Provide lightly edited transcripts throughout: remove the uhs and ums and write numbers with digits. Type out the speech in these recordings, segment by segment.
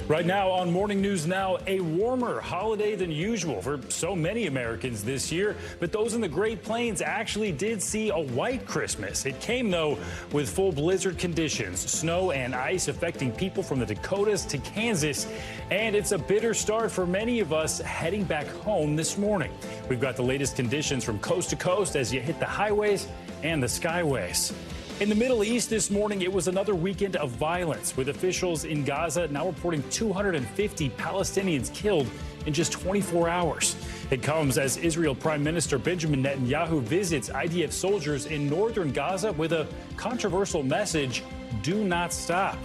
Right now on Morning News Now, a warmer holiday than usual for so many Americans this year. But those in the Great Plains actually did see a white Christmas. It came, though, with full blizzard conditions, snow and ice affecting people from the Dakotas to Kansas. And it's a bitter start for many of us heading back home this morning. We've got the latest conditions from coast to coast as you hit the highways and the skyways. In the Middle East this morning, it was another weekend of violence, with officials in Gaza now reporting 250 Palestinians killed in just 24 hours. It comes as Israel Prime Minister Benjamin Netanyahu visits IDF soldiers in northern Gaza with a controversial message: do not stop.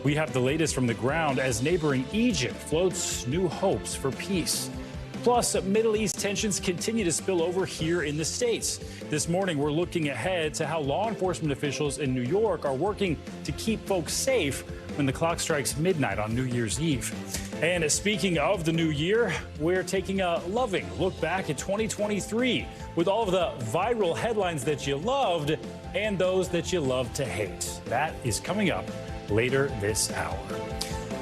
We have the latest from the ground as neighboring Egypt floats new hopes for peace. Plus, Middle East tensions continue to spill over here in the States. This morning, we're looking ahead to how law enforcement officials in New York are working to keep folks safe when the clock strikes midnight on New Year's Eve. And speaking of the new year, we're taking a loving look back at 2023 with all of the viral headlines that you loved and those that you love to hate. That is coming up later this hour.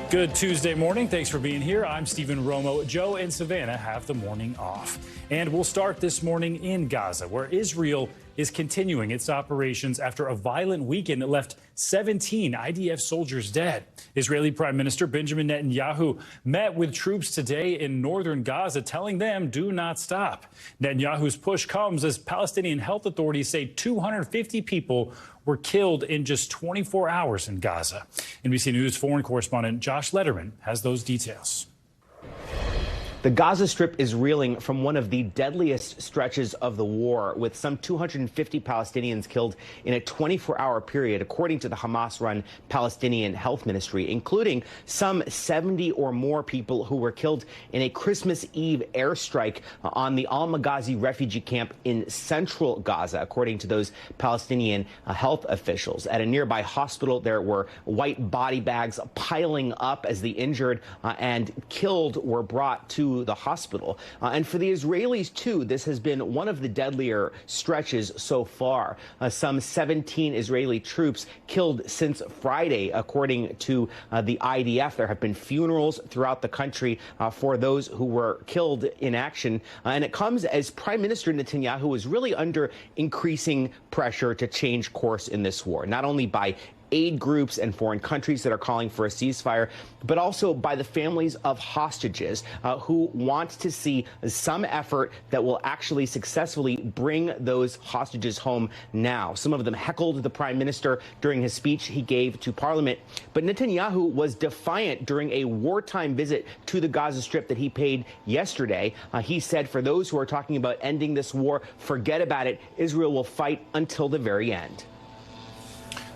Good Tuesday morning. Thanks for being here. I'm Stephen Romo. Joe and Savannah have the morning off. And we'll start this morning in Gaza, where Israel is continuing its operations after a violent weekend that left 17 IDF soldiers dead. Israeli Prime Minister Benjamin Netanyahu met with troops today in northern Gaza, telling them do not stop. Netanyahu's push comes as Palestinian health authorities say 250 people were killed in just 24 hours in Gaza. NBC News foreign correspondent Josh Letterman has those details. The Gaza Strip is reeling from one of the deadliest stretches of the war, with some 250 Palestinians killed in a 24-hour period, according to the Hamas-run Palestinian Health Ministry, including some 70 or more people who were killed in a Christmas Eve airstrike on the Al-Maghazi refugee camp in central Gaza, according to those Palestinian health officials. At a nearby hospital, there were white body bags piling up as the injured and killed were brought to the hospital. And for the Israelis, too, this has been one of the deadlier stretches so far. Some 17 Israeli troops killed since Friday, according to the IDF. There have been funerals throughout the country for those who were killed in action. And it comes as Prime Minister Netanyahu is really under increasing pressure to change course in this war, not only by aid groups and foreign countries that are calling for a ceasefire, but also by the families of hostages who want to see some effort that will actually successfully bring those hostages home now. Some of them heckled the prime minister during his speech he gave to parliament, but Netanyahu was defiant during a wartime visit to the Gaza Strip that he paid yesterday. He said, for those who are talking about ending this war, forget about it. Israel will fight until the very end.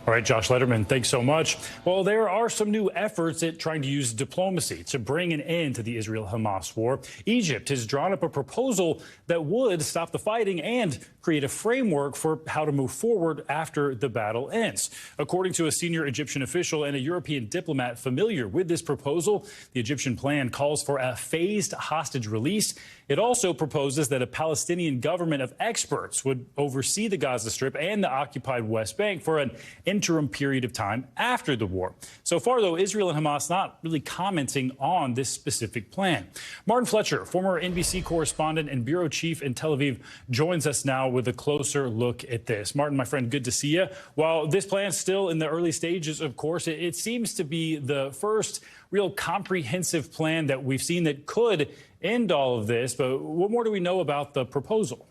All right, Josh Letterman, thanks so much. Well, there are some new efforts at trying to use diplomacy to bring an end to the Israel-Hamas war. Egypt has drawn up a proposal that would stop the fighting and create a framework for how to move forward after the battle ends. According to a senior Egyptian official and a European diplomat familiar with this proposal, the Egyptian plan calls for a phased hostage release. It also proposes that a Palestinian government of experts would oversee the Gaza Strip and the occupied West Bank for an interim period of time after the war. So far, though, Israel and Hamas not really commenting on this specific plan. Martin Fletcher, former NBC correspondent and bureau chief in Tel Aviv, joins us now with a closer look at this. Martin, my friend, good to see you. While this plan's still in the early stages, of course, it seems to be the first real comprehensive plan that we've seen that could end all of this. But what more do we know about the proposal?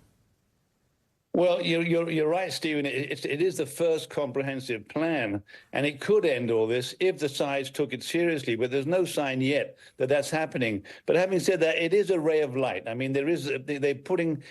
Well, you're right, Stephen. It is the first comprehensive plan, and it could end all this if the sides took it seriously. But there's no sign yet that that's happening. But having said that, it is a ray of light. I mean, they're putting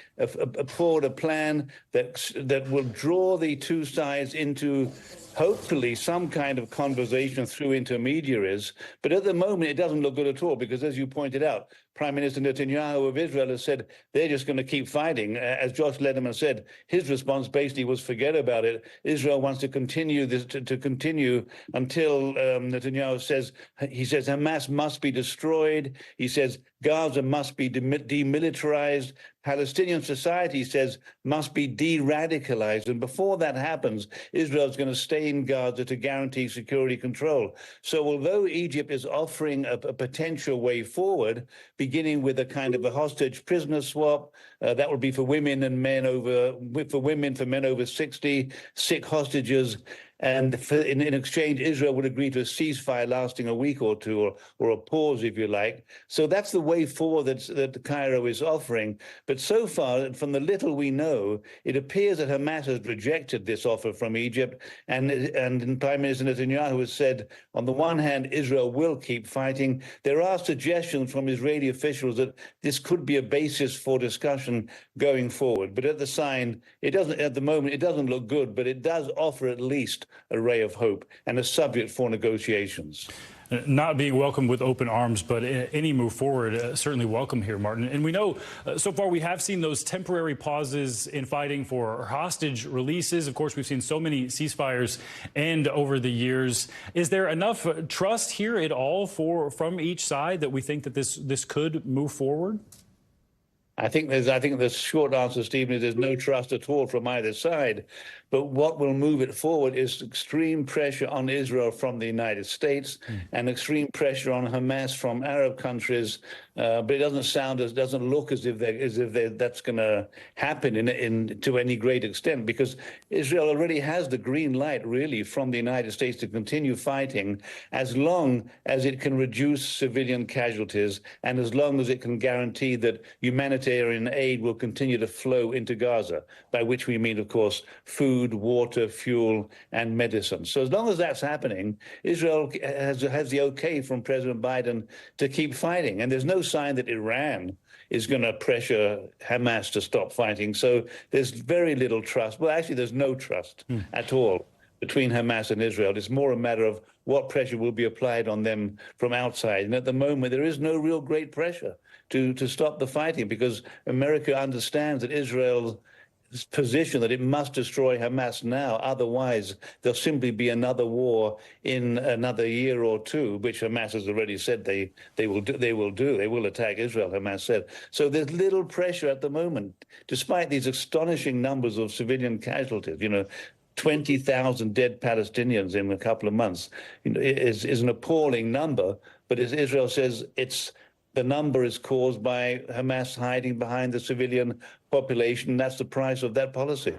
forward a plan that will draw the two sides into hopefully some kind of conversation through intermediaries. But at the moment, it doesn't look good at all, because as you pointed out, Prime Minister Netanyahu of Israel has said they're just going to keep fighting. As Josh Letterman said, his response basically was forget about it. Israel wants to continue this to continue until Netanyahu says, he says Hamas must be destroyed. He says Gaza must be demilitarized. Palestinian society says must be de-radicalized. And before that happens, Israel's going to stay in Gaza to guarantee security control. So although Egypt is offering a potential way forward, beginning with a kind of a hostage prisoner swap, that would be for women and men for men over 60, sick hostages. And in exchange, Israel would agree to a ceasefire lasting a week or two, or a pause, if you like. So that's the way forward that Cairo is offering. But so far, from the little we know, it appears that Hamas has rejected this offer from Egypt. And Prime Minister Netanyahu has said, on the one hand, Israel will keep fighting. There are suggestions from Israeli officials that this could be a basis for discussion going forward. But at the moment, it doesn't look good, but it does offer at least a ray of hope and a subject for negotiations. Not being welcomed with open arms, but any move forward certainly welcome here, Martin. And we know so far we have seen those temporary pauses in fighting for hostage releases. Of course, we've seen so many ceasefires end over the years. Is there enough trust here at all from each side that we think that this could move forward? I think the short answer, Stephen, is there's no trust at all from either side. But what will move it forward is extreme pressure on Israel from the United States and extreme pressure on Hamas from Arab countries. But it doesn't look as if that's going to happen to any great extent, because Israel already has the green light, really, from the United States to continue fighting as long as it can reduce civilian casualties and as long as it can guarantee that humanitarian aid will continue to flow into Gaza, by which we mean, of course, food, water, fuel, and medicine. So as long as that's happening, Israel has the okay from President Biden to keep fighting. And there's no sign that Iran is going to pressure Hamas to stop fighting. So there's very little trust. Well, actually, there's no trust at all between Hamas and Israel. It's more a matter of what pressure will be applied on them from outside. And at the moment, there is no real great pressure to stop the fighting, because America understands that Israel's position that it must destroy Hamas now, otherwise there'll simply be another war in another year or two, which Hamas has already said they will do. They will attack Israel, Hamas said. So there's little pressure at the moment, despite these astonishing numbers of civilian casualties. 20,000 dead Palestinians in a couple of months is an appalling number. But as Israel says, the number is caused by Hamas hiding behind the civilian population. That's the price of that policy.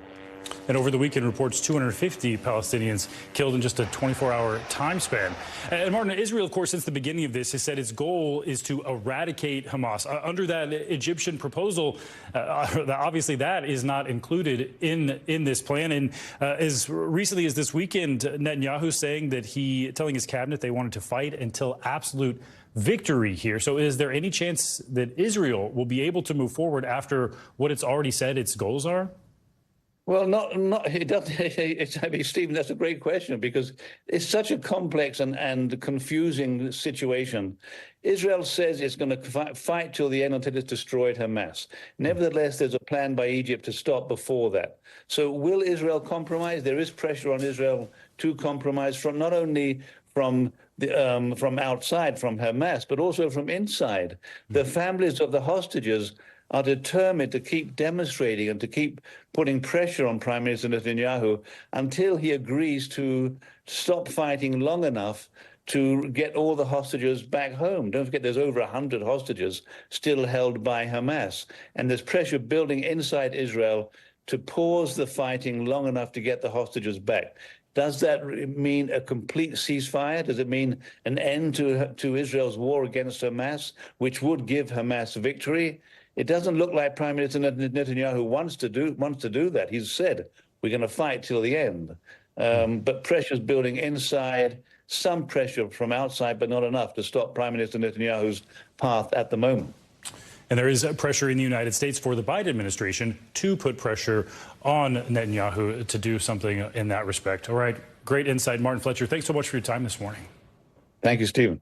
And over the weekend, reports 250 Palestinians killed in just a 24-hour time span. And Martin, Israel, of course, since the beginning of this, has said its goal is to eradicate Hamas. Under that Egyptian proposal, obviously that is not included in this plan. And as recently as this weekend, Netanyahu saying that telling his cabinet they wanted to fight until absolute victory here. So is there any chance that Israel will be able to move forward after what it's already said its goals are? Well, it doesn't. I mean, Stephen, that's a great question, because it's such a complex and confusing situation. Israel says it's going to fight till the end until it's destroyed Hamas. Nevertheless, there's a plan by Egypt to stop before that. So will Israel compromise? There is pressure on Israel to compromise, from not only from outside, from Hamas, but also from inside. The families of the hostages are determined to keep demonstrating and to keep putting pressure on Prime Minister Netanyahu until he agrees to stop fighting long enough to get all the hostages back home. Don't forget, there's over 100 hostages still held by Hamas. And there's pressure building inside Israel to pause the fighting long enough to get the hostages back. Does that mean a complete ceasefire? Does it mean an end to Israel's war against Hamas, which would give Hamas victory? It doesn't look like Prime Minister Netanyahu wants to do that. He's said, we're going to fight till the end. But pressure's building inside, some pressure from outside, but not enough to stop Prime Minister Netanyahu's path at the moment. And there is pressure in the United States for the Biden administration to put pressure on Netanyahu to do something in that respect. All right. Great insight, Martin Fletcher. Thanks so much for your time this morning. Thank you, Stephen.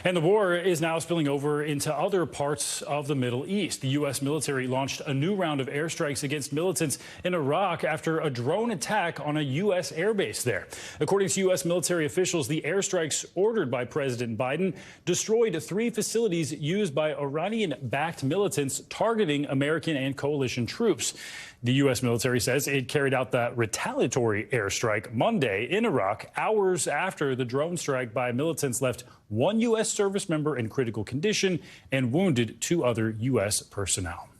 And the war is now spilling over into other parts of the Middle East. The U.S. military launched a new round of airstrikes against militants in Iraq after a drone attack on a U.S. airbase there. According to U.S. military officials, the airstrikes ordered by President Biden destroyed 3 facilities used by Iranian-backed militants targeting American and coalition troops. The U.S. military says it carried out that retaliatory airstrike Monday in Iraq, hours after the drone strike by militants left 1 U.S. service member in critical condition and wounded 2 other U.S. personnel.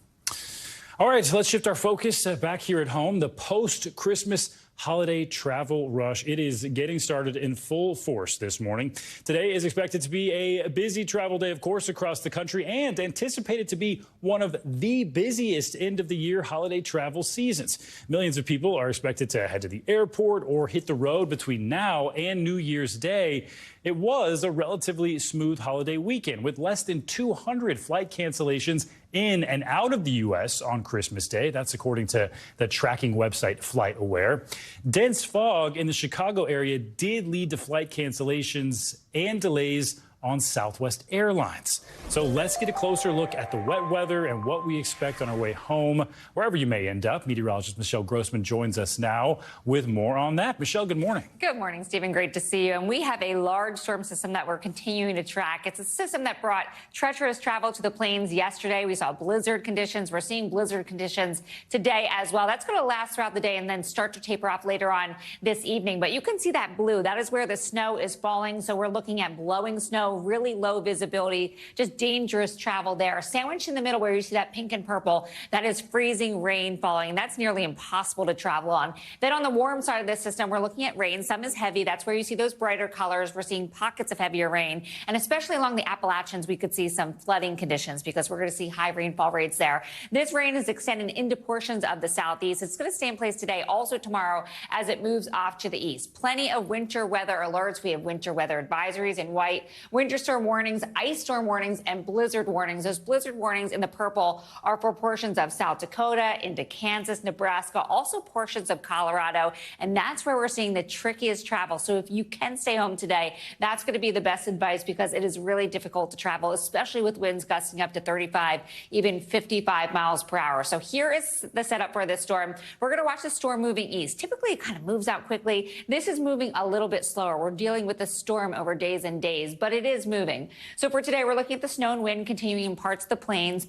All right, so let's shift our focus back here at home. The post-Christmas holiday travel rush. It is getting started in full force this morning. Today is expected to be a busy travel day, of course, across the country and anticipated to be one of the busiest end of the year holiday travel seasons. Millions of people are expected to head to the airport or hit the road between now and New Year's Day. It was a relatively smooth holiday weekend with less than 200 flight cancellations in and out of the U.S. on Christmas Day. That's according to the tracking website FlightAware. Dense fog in the Chicago area did lead to flight cancellations and delays on Southwest Airlines. So let's get a closer look at the wet weather and what we expect on our way home, wherever you may end up. Meteorologist Michelle Grossman joins us now with more on that. Michelle, good morning. Good morning, Stephen. Great to see you. And we have a large storm system that we're continuing to track. It's a system that brought treacherous travel to the plains yesterday. We saw blizzard conditions. We're seeing blizzard conditions today as well. That's going to last throughout the day and then start to taper off later on this evening. But you can see that blue. That is where the snow is falling. So we're looking at blowing snow, really low visibility, just dangerous travel there. Sandwiched in the middle where you see that pink and purple, that is freezing rain falling. That's nearly impossible to travel on. Then on the warm side of this system, we're looking at rain. Some is heavy. That's where you see those brighter colors. We're seeing pockets of heavier rain. And especially along the Appalachians, we could see some flooding conditions because we're going to see high rainfall rates there. This rain is extending into portions of the southeast. It's going to stay in place today, also tomorrow, as it moves off to the east. Plenty of winter weather alerts. We have winter weather advisories in white, winter storm warnings, ice storm warnings, and blizzard warnings. Those blizzard warnings in the purple are for portions of South Dakota into Kansas, Nebraska, also portions of Colorado. And that's where we're seeing the trickiest travel. So if you can stay home today, that's going to be the best advice because it is really difficult to travel, especially with winds gusting up to 35, even 55 miles per hour. So here is the setup for this storm. We're going to watch the storm moving east. Typically, it kind of moves out quickly. This is moving a little bit slower. We're dealing with a storm over days and days, but it is moving. So for today, we're looking at the snow and wind continuing in parts of the plains.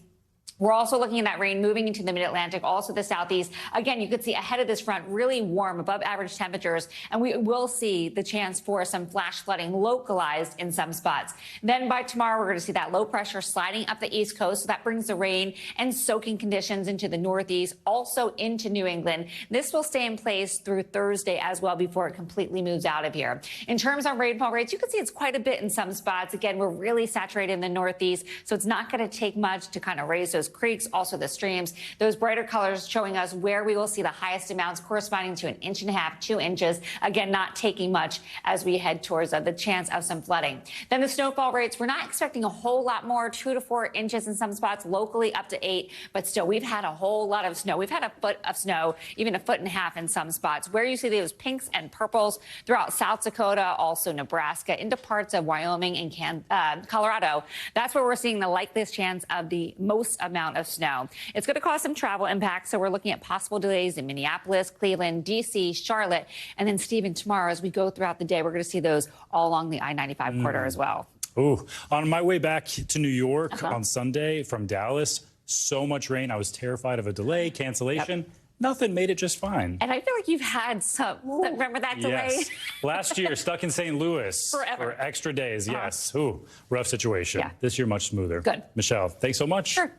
We're also looking at that rain moving into the mid-Atlantic, also the southeast. Again, you could see ahead of this front really warm, above average temperatures, and we will see the chance for some flash flooding localized in some spots. Then by tomorrow, we're going to see that low pressure sliding up the east coast. So that brings the rain and soaking conditions into the northeast, also into New England. This will stay in place through Thursday as well before it completely moves out of here. In terms of rainfall rates, you can see it's quite a bit in some spots. Again, we're really saturated in the northeast, so it's not going to take much to kind of raise those creeks, also the streams. Those brighter colors showing us where we will see the highest amounts corresponding to 1.5 inches, 2 inches. Again, not taking much as we head towards the chance of some flooding. Then the snowfall rates, we're not expecting a whole lot more, 2 to 4 inches in some spots, locally up to 8. But still, we've had a whole lot of snow. We've had a foot of snow, even 1.5 feet in some spots. Where you see those pinks and purples throughout South Dakota, also Nebraska, into parts of Wyoming and Colorado, that's where we're seeing the likeliest chance of the most amount of snow. It's going to cause some travel impacts, so we're looking at possible delays in Minneapolis, Cleveland, D.C., Charlotte, and then, Stephen, tomorrow as we go throughout the day, we're going to see those all along the I-95 corridor as well. Ooh, on my way back to New York on Sunday from Dallas, so much rain. I was terrified of a delay, cancellation. Yep. Nothing, made it just fine. And I feel like you've had some, remember that delay? Yes. Last year, stuck in St. Louis Forever. for extra days. Yes. Ooh, rough situation. Yeah. This year, much smoother. Good. Michelle, thanks so much. Sure.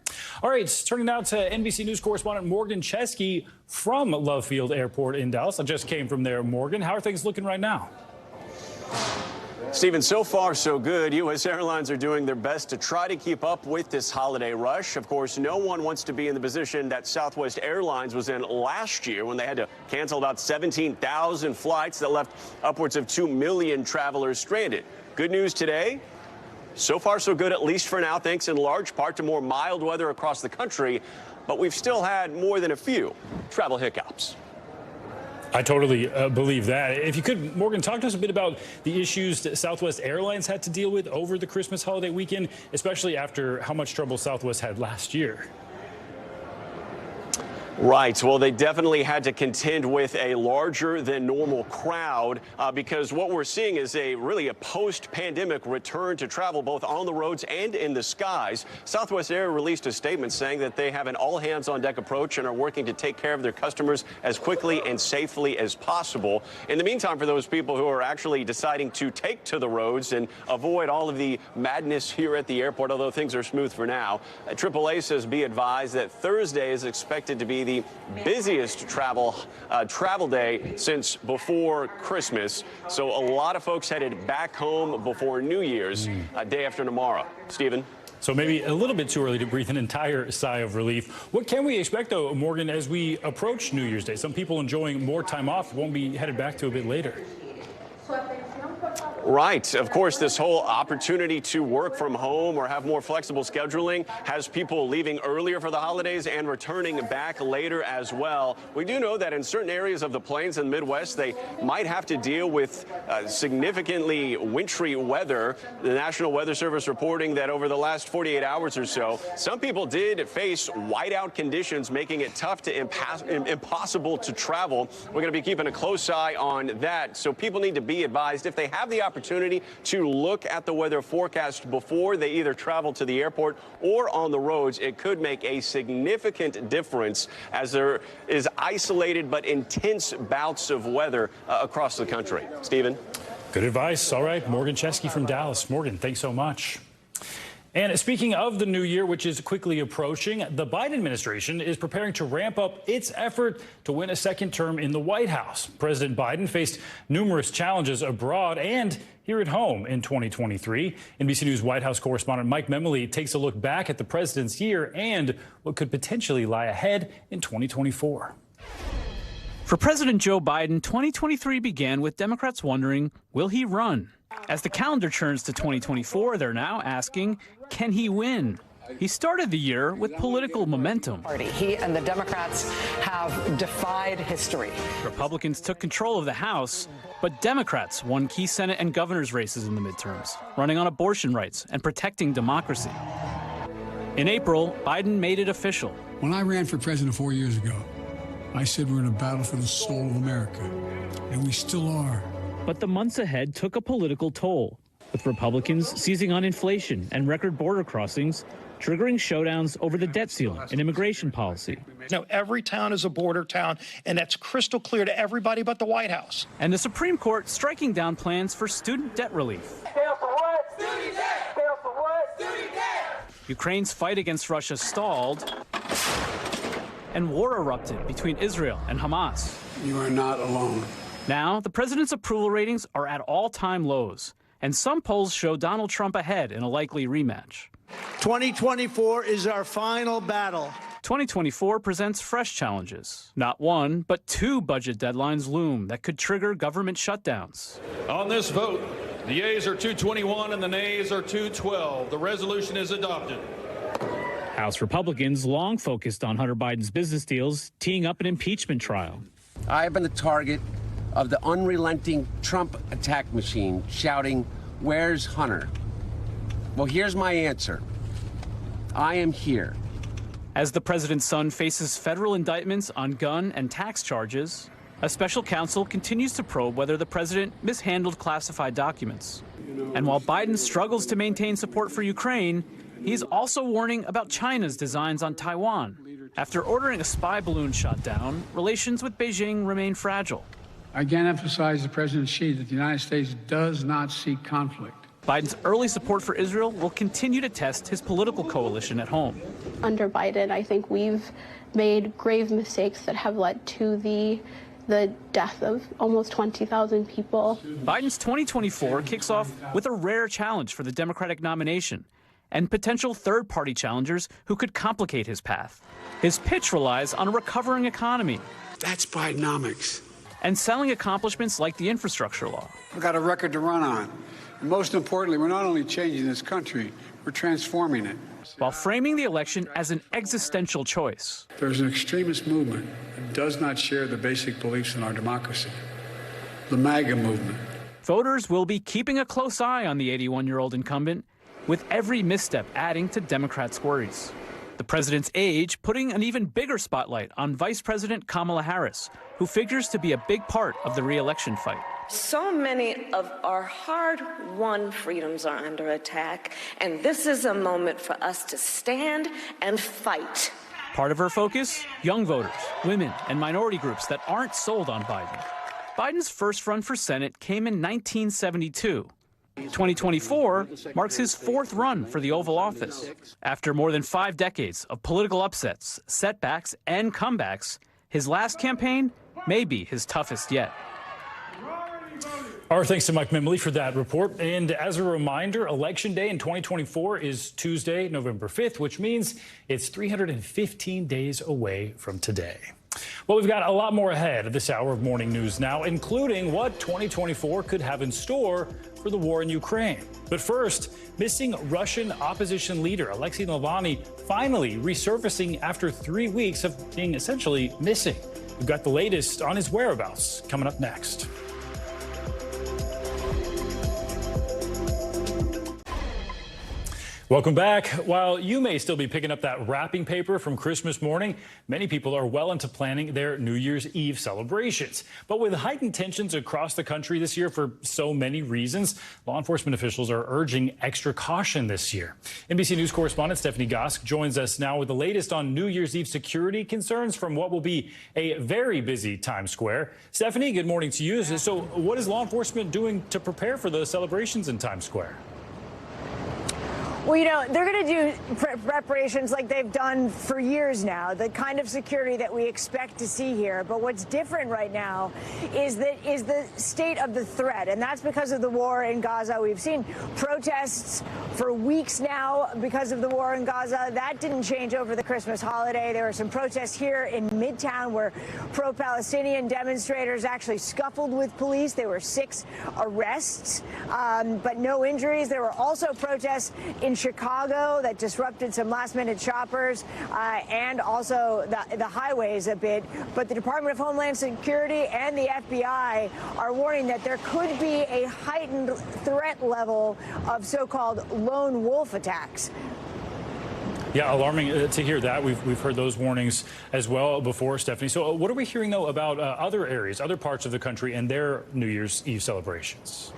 All right, turning now to NBC News correspondent Morgan Chesky from Love Field Airport in Dallas. I just came from there, Morgan. How are things looking right now? Stephen, so far so good. U.S. airlines are doing their best to try to keep up with this holiday rush. Of course, no one wants to be in the position that Southwest Airlines was in last year when they had to cancel about 17,000 flights that left upwards of 2 million travelers stranded. Good news today. So far so good, at least for now, thanks in large part to more mild weather across the country. But we've still had more than a few travel hiccups. I totally believe that. If you could, Morgan, talk to us a bit about the issues that Southwest Airlines had to deal with over the Christmas holiday weekend, especially after how much trouble Southwest had last year. Right. Well, they definitely had to contend with a larger than normal crowd because what we're seeing is really a post-pandemic return to travel both on the roads and in the skies. Southwest Air released a statement saying that they have an all-hands-on-deck approach and are working to take care of their customers as quickly and safely as possible. In the meantime, for those people who are actually deciding to take to the roads and avoid all of the madness here at the airport, although things are smooth for now, AAA says be advised that Thursday is expected to be the busiest travel day since before Christmas. So a lot of folks headed back home before New Year's, day after tomorrow. Stephen? So maybe a little bit too early to breathe an entire sigh of relief. What can we expect, though, Morgan, as we approach New Year's Day? Some people enjoying more time off won't be headed back to a bit later. Right. Of course, this whole opportunity to work from home or have more flexible scheduling has people leaving earlier for the holidays and returning back later as well. We do know that in certain areas of the plains and Midwest, they might have to deal with significantly wintry weather. The National Weather Service reporting that over the last 48 hours or so, some people did face whiteout conditions, making it tough to impossible to travel. We're going to be keeping a close eye on that. So people need to be advised if they have the opportunity to look at the weather forecast before they either travel to the airport or on the roads. It could make a significant difference as there is isolated but intense bouts of weather across the country. Stephen? Good advice. All right. Morgan Chesky from Dallas. Morgan, thanks so much. And speaking of the new year, which is quickly approaching, the Biden administration is preparing to ramp up its effort to win a second term in the White House. President Biden faced numerous challenges abroad and here at home in 2023. NBC News White House correspondent Mike Memoli takes a look back at the president's year and what could potentially lie ahead in 2024. For President Joe Biden, 2023 began with Democrats wondering, will he run? As the calendar turns to 2024, they're now asking, can he win? He started the year with political momentum. He and the Democrats have defied history. Republicans took control of the House, but Democrats won key Senate and governor's races in the midterms, running on abortion rights and protecting democracy. In April, Biden made it official. When I ran for president 4 years ago, I said we're in a battle for the soul of America, and we still are. But the months ahead took a political toll, with Republicans seizing on inflation and record border crossings, triggering showdowns over the debt ceiling and immigration policy. Now, every town is a border town, and that's crystal clear to everybody but the White House. And the Supreme Court striking down plans for student debt relief. Ukraine's fight against Russia stalled, and war erupted between Israel and Hamas. You are not alone. Now, the president's approval ratings are at all-time lows, and some polls show Donald Trump ahead in a likely rematch. 2024 is our final battle. 2024 presents fresh challenges. Not one, but two budget deadlines loom that could trigger government shutdowns. On this vote, the yeas are 221 and the nays are 212. The resolution is adopted. House Republicans long focused on Hunter Biden's business deals, teeing up an impeachment trial. I have been the target of the unrelenting Trump attack machine, shouting, "Where's Hunter?" Well, here's my answer. I am here. As the president's son faces federal indictments on gun and tax charges, a special counsel continues to probe whether the president mishandled classified documents. And while Biden struggles to maintain support for Ukraine, he's also warning about China's designs on Taiwan. After ordering a spy balloon shot down, relations with Beijing remain fragile. I again emphasize to President Xi that the United States does not seek conflict. Biden's early support for Israel will continue to test his political coalition at home. Under Biden, I think we've made grave mistakes that have led to the death of almost 20,000 people. Biden's 2024 kicks off with a rare challenge for the Democratic nomination and potential third-party challengers who could complicate his path. His pitch relies on a recovering economy. That's Bidenomics. And selling accomplishments like the infrastructure law. We've got a record to run on. And most importantly, we're not only changing this country, we're transforming it. While framing the election as an existential choice. There's an extremist movement that does not share the basic beliefs in our democracy, the MAGA movement. Voters will be keeping a close eye on the 81-year-old incumbent, with every misstep adding to Democrats' worries. The president's age putting an even bigger spotlight on Vice President Kamala Harris, who figures to be a big part of the re-election fight. So many of our hard-won freedoms are under attack, and this is a moment for us to stand and fight. Part of her focus? Young voters, women, and minority groups that aren't sold on Biden. Biden's first run for Senate came in 1972. 2024 marks his fourth run for the Oval Office. After more than 5 decades of political upsets, setbacks, and comebacks, his last campaign may be his toughest yet. Our thanks to Mike Mimley for that report. And as a reminder, Election Day in 2024 is Tuesday, November 5th, which means it's 315 days away from today. Well, we've got a lot more ahead of this hour of morning news now, including what 2024 could have in store for the war in Ukraine. But first, missing Russian opposition leader Alexei Navalny finally resurfacing after 3 weeks of being essentially missing. We've got the latest on his whereabouts coming up next. Welcome back. While you may still be picking up that wrapping paper from Christmas morning, many people are well into planning their New Year's Eve celebrations. But with heightened tensions across the country this year for so many reasons, law enforcement officials are urging extra caution this year. NBC News correspondent Stephanie Gosk joins us now with the latest on New Year's Eve security concerns from what will be a very busy Times Square. Stephanie, good morning to you. So what is law enforcement doing to prepare for the celebrations in Times Square? Well, you know, they're going to do preparations like they've done for years now, the kind of security that we expect to see here. But what's different right now is the state of the threat, and that's because of the war in Gaza. We've seen protests for weeks now because of the war in Gaza. That didn't change over the Christmas holiday. There were some protests here in Midtown where pro-Palestinian demonstrators actually scuffled with police. There were 6 arrests, but no injuries. There were also protests in Chicago that disrupted some last-minute shoppers and also the highways a bit. But the Department of Homeland Security and the FBI are warning that there could be a heightened threat level of so-called lone wolf attacks. Yeah, alarming to hear that. We've heard those warnings as well before, Stephanie. So what are we hearing, though, about other areas, other parts of the country and their New Year's Eve celebrations?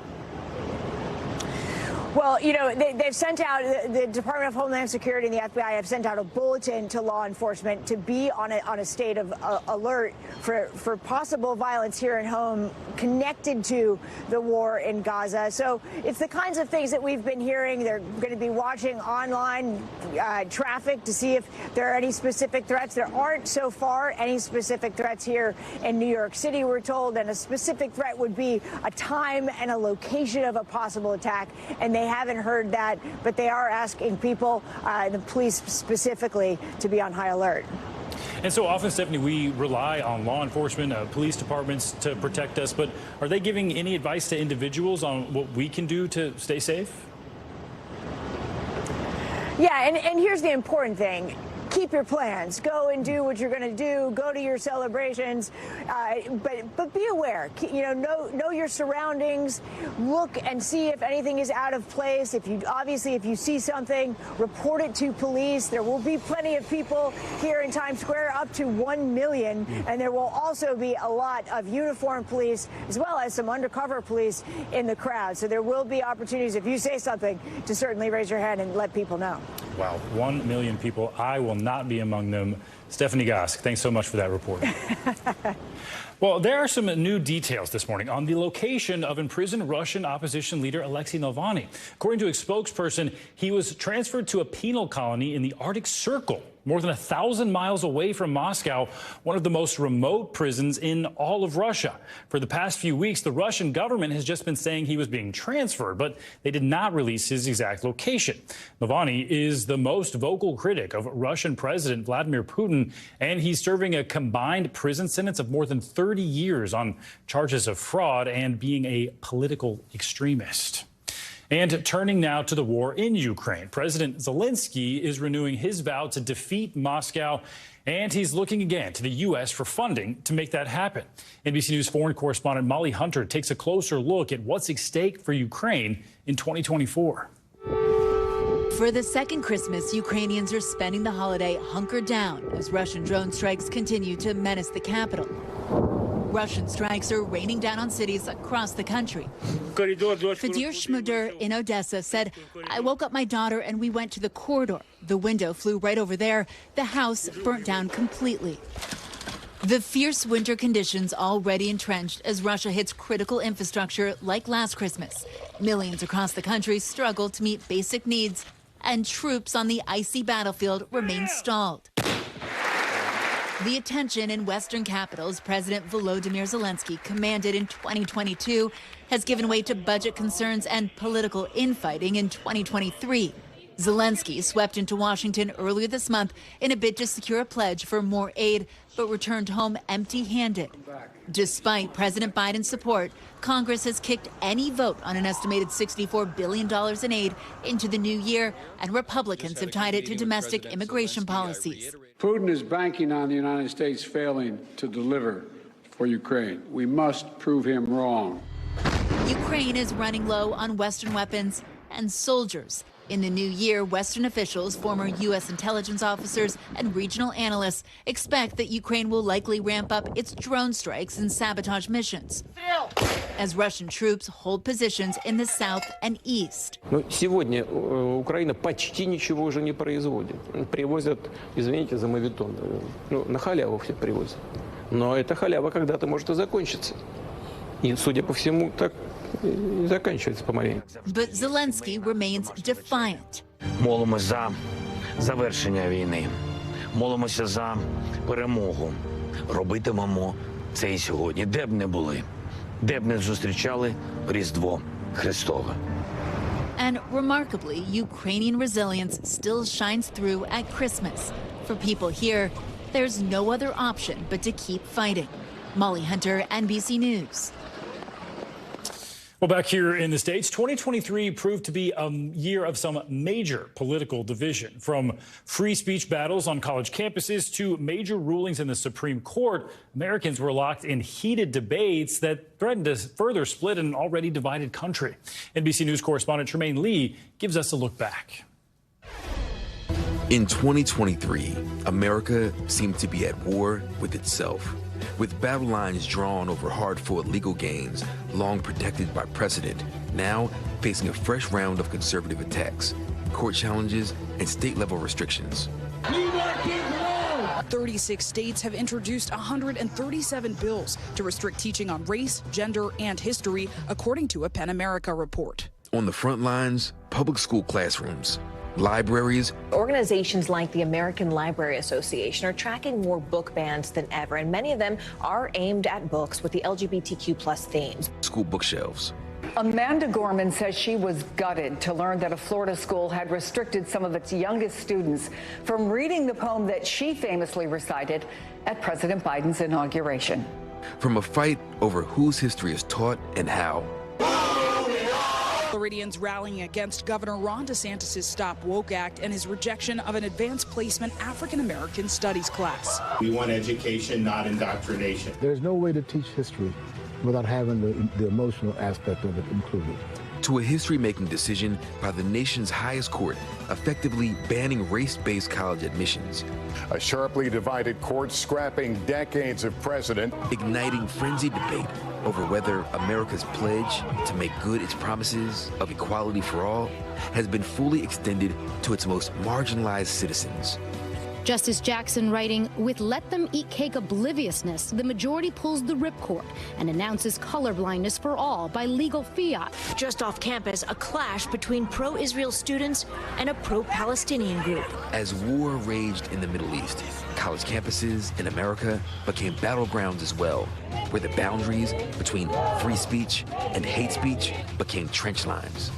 Well, you know, they've sent out, the Department of Homeland Security and the FBI have sent out a bulletin to law enforcement to be on a state of alert for possible violence here at home connected to the war in Gaza. So it's the kinds of things that we've been hearing. They're going to be watching online traffic to see if there are any specific threats. There aren't so far any specific threats here in New York City, we're told, and a specific threat would be a time and a location of a possible attack. And they haven't heard that, but they are asking people, the police specifically, to be on high alert. And so often, Stephanie, we rely on law enforcement, police departments to protect us, but are they giving any advice to individuals on what we can do to stay safe? Yeah, and here's the important thing. Keep your plans. Go and do what you're going to do. Go to your celebrations, but be aware. You know your surroundings. Look and see if anything is out of place. If you see something, report it to police. There will be plenty of people here in Times Square, up to 1 million, and there will also be a lot of uniformed police as well as some undercover police in the crowd. So there will be opportunities, if you say something, to certainly raise your hand and let people know. Wow, 1 million people. I will not be among them. Stephanie Gosk, thanks so much for that report. Well, there are some new details this morning on the location of imprisoned Russian opposition leader Alexei Navalny. According to a spokesperson, he was transferred to a penal colony in the Arctic Circle, more than 1,000 miles away from Moscow, one of the most remote prisons in all of Russia. For the past few weeks, the Russian government has just been saying he was being transferred, but they did not release his exact location. Navalny is the most vocal critic of Russian President Vladimir Putin, and he's serving a combined prison sentence of more than 30 years on charges of fraud and being a political extremist. And turning now to the war in Ukraine, President Zelensky is renewing his vow to defeat Moscow, and he's looking again to the U.S. for funding to make that happen. NBC News foreign correspondent Molly Hunter takes a closer look at what's at stake for Ukraine in 2024. For the second Christmas, Ukrainians are spending the holiday hunkered down as Russian drone strikes continue to menace the capital. Russian strikes are raining down on cities across the country. Fadir Shmuder in Odessa said, "I woke up my daughter and we went to the corridor. The window flew right over there. The house burnt down completely." The fierce winter conditions already entrenched as Russia hits critical infrastructure like last Christmas. Millions across the country struggle to meet basic needs, and troops on the icy battlefield remain stalled. The attention in Western capitals President Volodymyr Zelensky commanded in 2022 has given way to budget concerns and political infighting in 2023. Zelensky swept into Washington earlier this month in a bid to secure a pledge for more aid, but returned home empty-handed. Despite President Biden's support, Congress has kicked any vote on an estimated $64 billion in aid into the new year, and Republicans have tied it to domestic immigration policies. Putin is banking on the United States failing to deliver for Ukraine. We must prove him wrong. Ukraine is running low on Western weapons and soldiers. In the new year, Western officials, former U.S. intelligence officers, and regional analysts expect that Ukraine will likely ramp up its drone strikes and sabotage missions as Russian troops hold positions in the south and east. Сегодня Украина почти ничего уже не производит. Привозят, извините за моветон, на халяву все привозят. Но эта халява когда-то может и закончиться. И, судя по всему, так заканчивается помаленьку. But Zelensky remains defiant. Молимось за завершення війни. Молимося за перемогу. Робитимемо це і сьогодні, де б не були, де б не зустрічали Різдво Христове. And remarkably, Ukrainian resilience still shines through at Christmas. For people here, there's no other option but to keep fighting. Molly Hunter, NBC News. Well, back here in the States, 2023 proved to be a year of some major political division. From free speech battles on college campuses to major rulings in the Supreme Court, Americans were locked in heated debates that threatened to further split an already divided country. NBC News correspondent Tremaine Lee gives us a look back. In 2023, America seemed to be at war with itself, with battle lines drawn over hard-fought legal gains long protected by precedent, now facing a fresh round of conservative attacks, court challenges, and state-level restrictions. 36 states have introduced 137 bills to restrict teaching on race, gender, and history, according to a PEN America report. On the front lines, public school classrooms, libraries. Organizations like the American Library Association are tracking more book bans than ever, and many of them are aimed at books with the LGBTQ+ themes. School bookshelves. Amanda Gorman says she was gutted to learn that a Florida school had restricted some of its youngest students from reading the poem that she famously recited at President Biden's inauguration. From a fight over whose history is taught and how. Floridians rallying against Governor Ron DeSantis' Stop Woke Act and his rejection of an advanced placement African-American studies class. We want education, not indoctrination. There's no way to teach history without having the emotional aspect of it included. To a history-making decision by the nation's highest court, effectively banning race-based college admissions. A sharply divided court scrapping decades of precedent. Igniting frenzied debate over whether America's pledge to make good its promises of equality for all has been fully extended to its most marginalized citizens. Justice Jackson writing, with let them eat cake obliviousness, the majority pulls the ripcord and announces colorblindness for all by legal fiat. Just off campus, a clash between pro-Israel students and a pro-Palestinian group. As war raged in the Middle East, college campuses in America became battlegrounds as well, where the boundaries between free speech and hate speech became trench lines.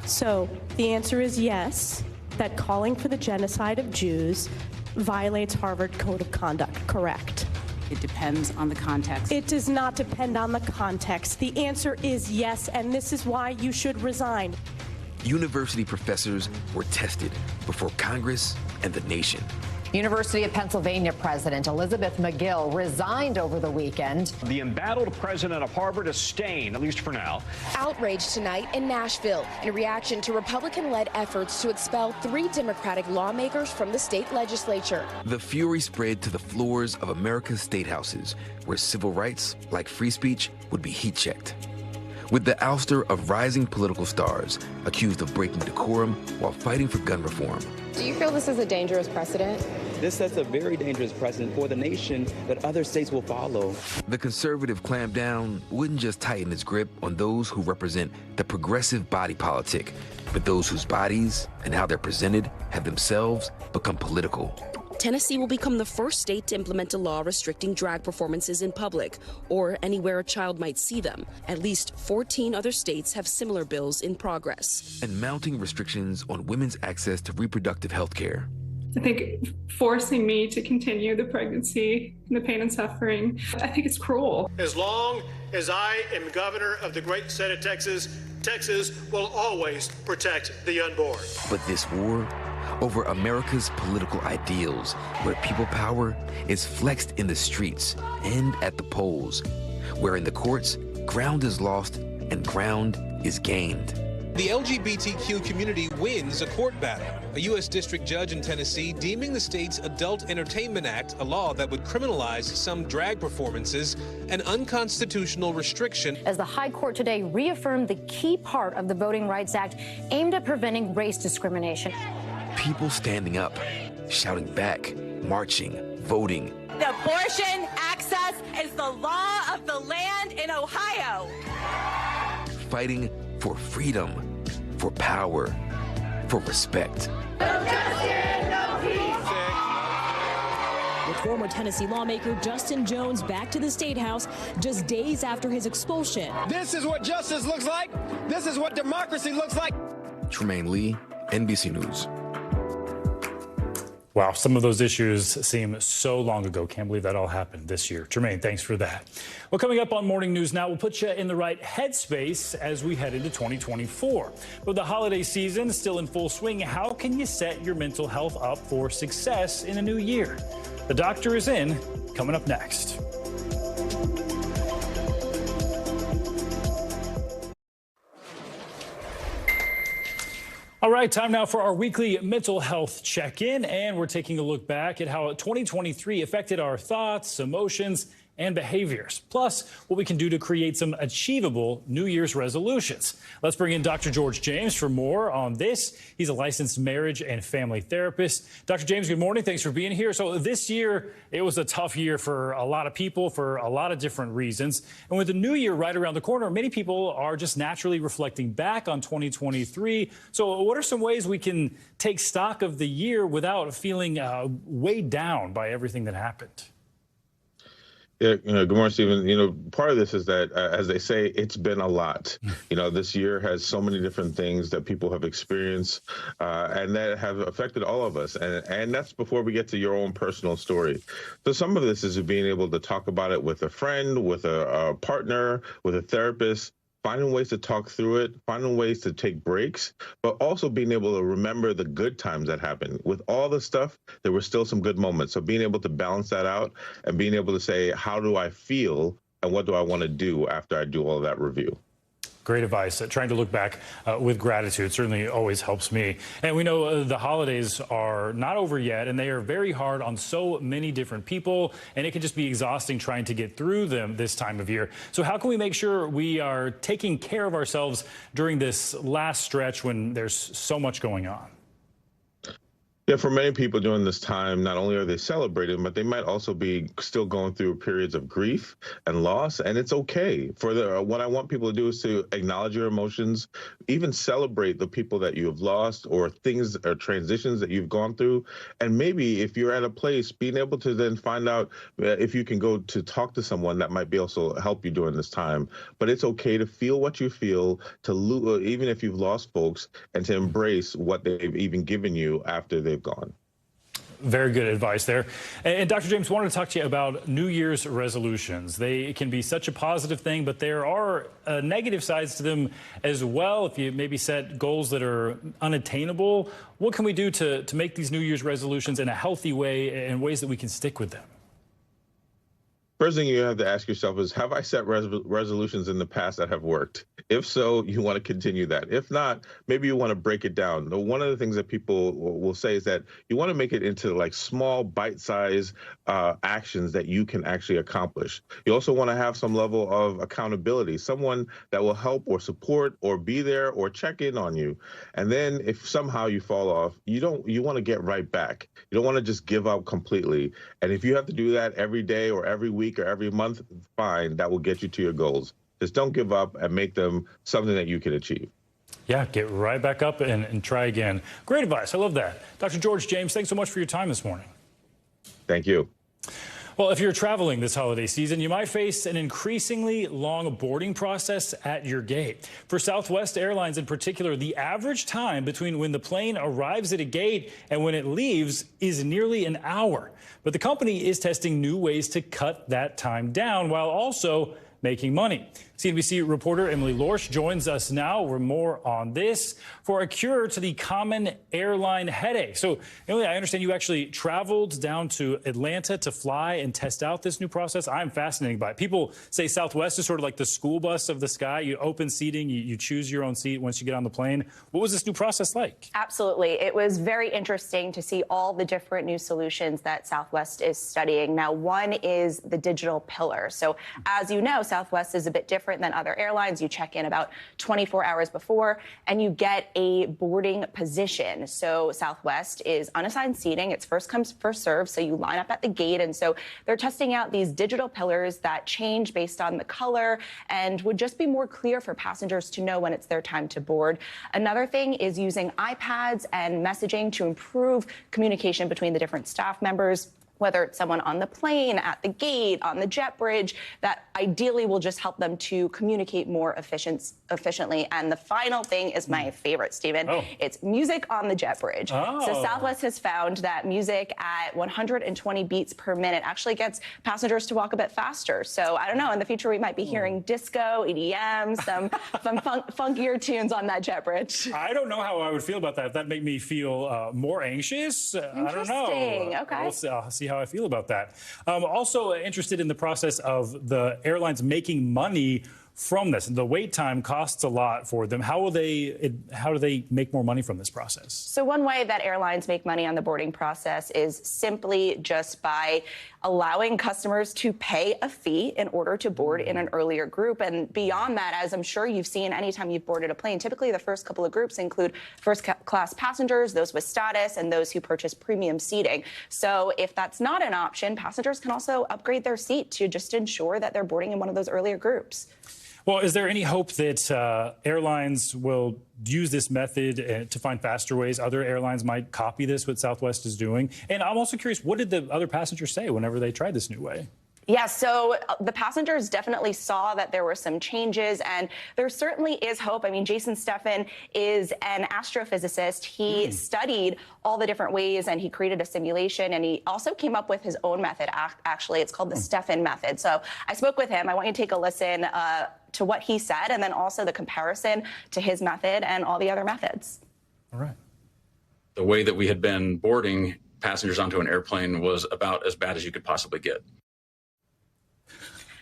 So the answer is yes, that calling for the genocide of Jews violates Harvard Code of Conduct, correct? It depends on the context. It does not depend on the context. The answer is yes, and this is why you should resign. University professors were tested before Congress and the nation. University of Pennsylvania President Elizabeth McGill resigned over the weekend. The embattled president of Harvard is staying, at least for now. Outrage tonight in Nashville in reaction to Republican-led efforts to expel 3 Democratic lawmakers from the state legislature. The fury spread to the floors of America's state houses, where civil rights, like free speech, would be heat-checked. With the ouster of rising political stars accused of breaking decorum while fighting for gun reform. Do you feel this is a dangerous precedent? This sets a very dangerous precedent for the nation that other states will follow. The conservative clampdown wouldn't just tighten its grip on those who represent the progressive body politic, but those whose bodies and how they're presented have themselves become political. Tennessee will become the first state to implement a law restricting drag performances in public or anywhere a child might see them. At least 14 other states have similar bills in progress. And mounting restrictions on women's access to reproductive health care. I think forcing me to continue the pregnancy and the pain and suffering, I think it's cruel. As long as I am governor of the great state of Texas, Texas will always protect the unborn. But this war over America's political ideals, where people power is flexed in the streets and at the polls, where in the courts, ground is lost and ground is gained. The LGBTQ community wins a court battle. A U.S. district judge in Tennessee deeming the state's Adult Entertainment Act, a law that would criminalize some drag performances, an unconstitutional restriction. As the High Court today reaffirmed the key part of the Voting Rights Act aimed at preventing race discrimination. People standing up, shouting back, marching, voting. Abortion access is the law of the land in Ohio. Fighting for freedom, for power, for respect. With former Tennessee lawmaker Justin Jones back to the State House just days after his expulsion. This is what justice looks like. This is what democracy looks like. Tremaine Lee, NBC News. Wow, some of those issues seem so long ago. Can't believe that all happened this year. Tremaine, thanks for that. Well, coming up on Morning News Now, we'll put you in the right headspace as we head into 2024. With the holiday season still in full swing, how can you set your mental health up for success in a new year? The doctor is in, coming up next. All right, time now for our weekly mental health check-in, and we're taking a look back at how 2023 affected our thoughts, emotions, and behaviors, plus what we can do to create some achievable New Year's resolutions. Let's bring in Dr. George James for more on this. He's a licensed marriage and family therapist. Dr. James, good morning. Thanks for being here. So this year, it was a tough year for a lot of people for a lot of different reasons. And with the new year right around the corner, many people are just naturally reflecting back on 2023. So what are some ways we can take stock of the year without feeling weighed down by everything that happened? Yeah, good morning, Stephen. Part of this is that, as they say, it's been a lot. This year has so many different things that people have experienced and that have affected all of us. And that's before we get to your own personal story. So some of this is being able to talk about it with a friend, with a partner, with a therapist, finding ways to talk through it, finding ways to take breaks, but also being able to remember the good times that happened. With all the stuff, there were still some good moments. So being able to balance that out and being able to say, how do I feel and what do I want to do after I do all of that review? Great advice. Trying to look back with gratitude certainly always helps me. And we know the holidays are not over yet, and they are very hard on so many different people, and it can just be exhausting trying to get through them this time of year. So how can we make sure we are taking care of ourselves during this last stretch when there's so much going on? Yeah, for many people during this time, not only are they celebrating, but they might also be still going through periods of grief and loss, and it's okay. What I want people to do is to acknowledge your emotions, even celebrate the people that you have lost or things or transitions that you've gone through. And maybe if you're at a place, being able to then find out if you can go to talk to someone that might be also help you during this time. But it's okay to feel what you feel, even if you've lost folks, and to embrace what they've even given you after they've gone. Very good advice there. And Dr. James, wanted to talk to you about New Year's resolutions. They can be such a positive thing, but there are negative sides to them as well. If you maybe set goals that are unattainable, what can we do to make these New Year's resolutions in a healthy way and ways that we can stick with them? First thing you have to ask yourself is, have I set resolutions in the past that have worked? If so, you want to continue that. If not, maybe you want to break it down. One of the things that people will say is that you want to make it into like small bite-sized actions that you can actually accomplish. You also want to have some level of accountability, someone that will help or support or be there or check in on you. And then if somehow you fall off, you want to get right back. You don't want to just give up completely. And if you have to do that every day or every week or every month, fine, that will get you to your goals. Just don't give up and make them something that you can achieve. Yeah, get right back up and try again. Great advice. I love that. Dr. George James, thanks so much for your time this morning. Thank you. Well, if you're traveling this holiday season, you might face an increasingly long boarding process at your gate. For Southwest Airlines in particular, the average time between when the plane arrives at a gate and when it leaves is nearly an hour. But the company is testing new ways to cut that time down while also making money. CNBC reporter Emily Lorsch joins us now with more on this for a cure to the common airline headache. So, Emily, I understand you actually traveled down to Atlanta to fly and test out this new process. I'm fascinated by it. People say Southwest is sort of like the school bus of the sky. You open seating, you choose your own seat once you get on the plane. What was this new process like? Absolutely. It was very interesting to see all the different new solutions that Southwest is studying. Now, one is the digital pillar. So, as you know, Southwest is a bit different than other airlines. You check in about 24 hours before and you get a boarding position. So Southwest is unassigned seating. It's first come, first serve. So you line up at the gate. And so they're testing out these digital pillars that change based on the color and would just be more clear for passengers to know when it's their time to board. Another thing is using iPads and messaging to improve communication between the different staff members, whether it's someone on the plane, at the gate, on the jet bridge, that ideally will just help them to communicate more efficiently. And the final thing is my favorite, Stephen. It's music on the jet bridge. So Southwest has found that music at 120 beats per minute actually gets passengers to walk a bit faster. So I don't know, in the future we might be hearing disco, EDM, some funkier tunes on that jet bridge. I don't know how I would feel about that. That made me feel more anxious. I don't know. Okay. I'll see how I feel about that. Also interested in the process of the airlines making money from this. The wait time costs a lot for them. How do they make more money from this process? So one way that airlines make money on the boarding process is simply just by allowing customers to pay a fee in order to board in an earlier group. And beyond that, as I'm sure you've seen anytime you've boarded a plane, typically the first couple of groups include first-class passengers, those with status, and those who purchase premium seating. So if that's not an option, passengers can also upgrade their seat to just ensure that they're boarding in one of those earlier groups. Well, is there any hope that airlines will use this method to find faster ways? Other airlines might copy this, what Southwest is doing. And I'm also curious, what did the other passengers say whenever they tried this new way? Yeah, so the passengers definitely saw that there were some changes, and there certainly is hope. I mean, Jason Steffen is an astrophysicist. He studied all the different ways, and he created a simulation, and he also came up with his own method, actually. It's called the Steffen method. So I spoke with him. I want you to take a listen to what he said, and then also the comparison to his method and all the other methods. All right. The way that we had been boarding passengers onto an airplane was about as bad as you could possibly get.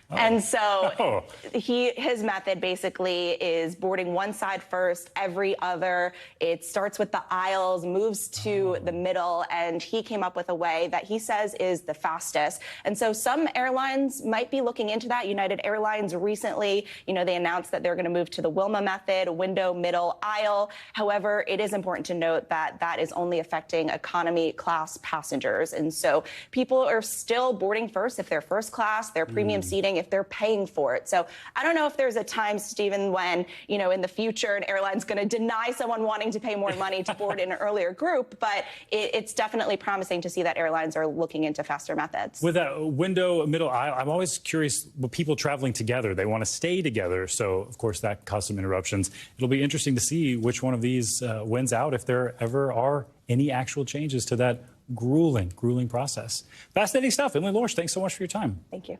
And so his method basically is boarding one side first, every other. It starts with the aisles, moves to the middle, and he came up with a way that he says is the fastest. And so some airlines might be looking into that. United Airlines recently, they announced that they're going to move to the Wilma method, window, middle, aisle. However, it is important to note that that is only affecting economy class passengers. And so people are still boarding first if they're first class, they're premium seating, if they're paying for it. So I don't know if there's a time, Stephen, when, in the future, an airline's going to deny someone wanting to pay more money to board in an earlier group, but it's definitely promising to see that airlines are looking into faster methods. With that window, middle aisle, I'm always curious with people traveling together. They want to stay together. So, of course, that caused some interruptions. It'll be interesting to see which one of these wins out, if there ever are any actual changes to that grueling process. Fascinating stuff. Emily Lorsch, thanks so much for your time. Thank you.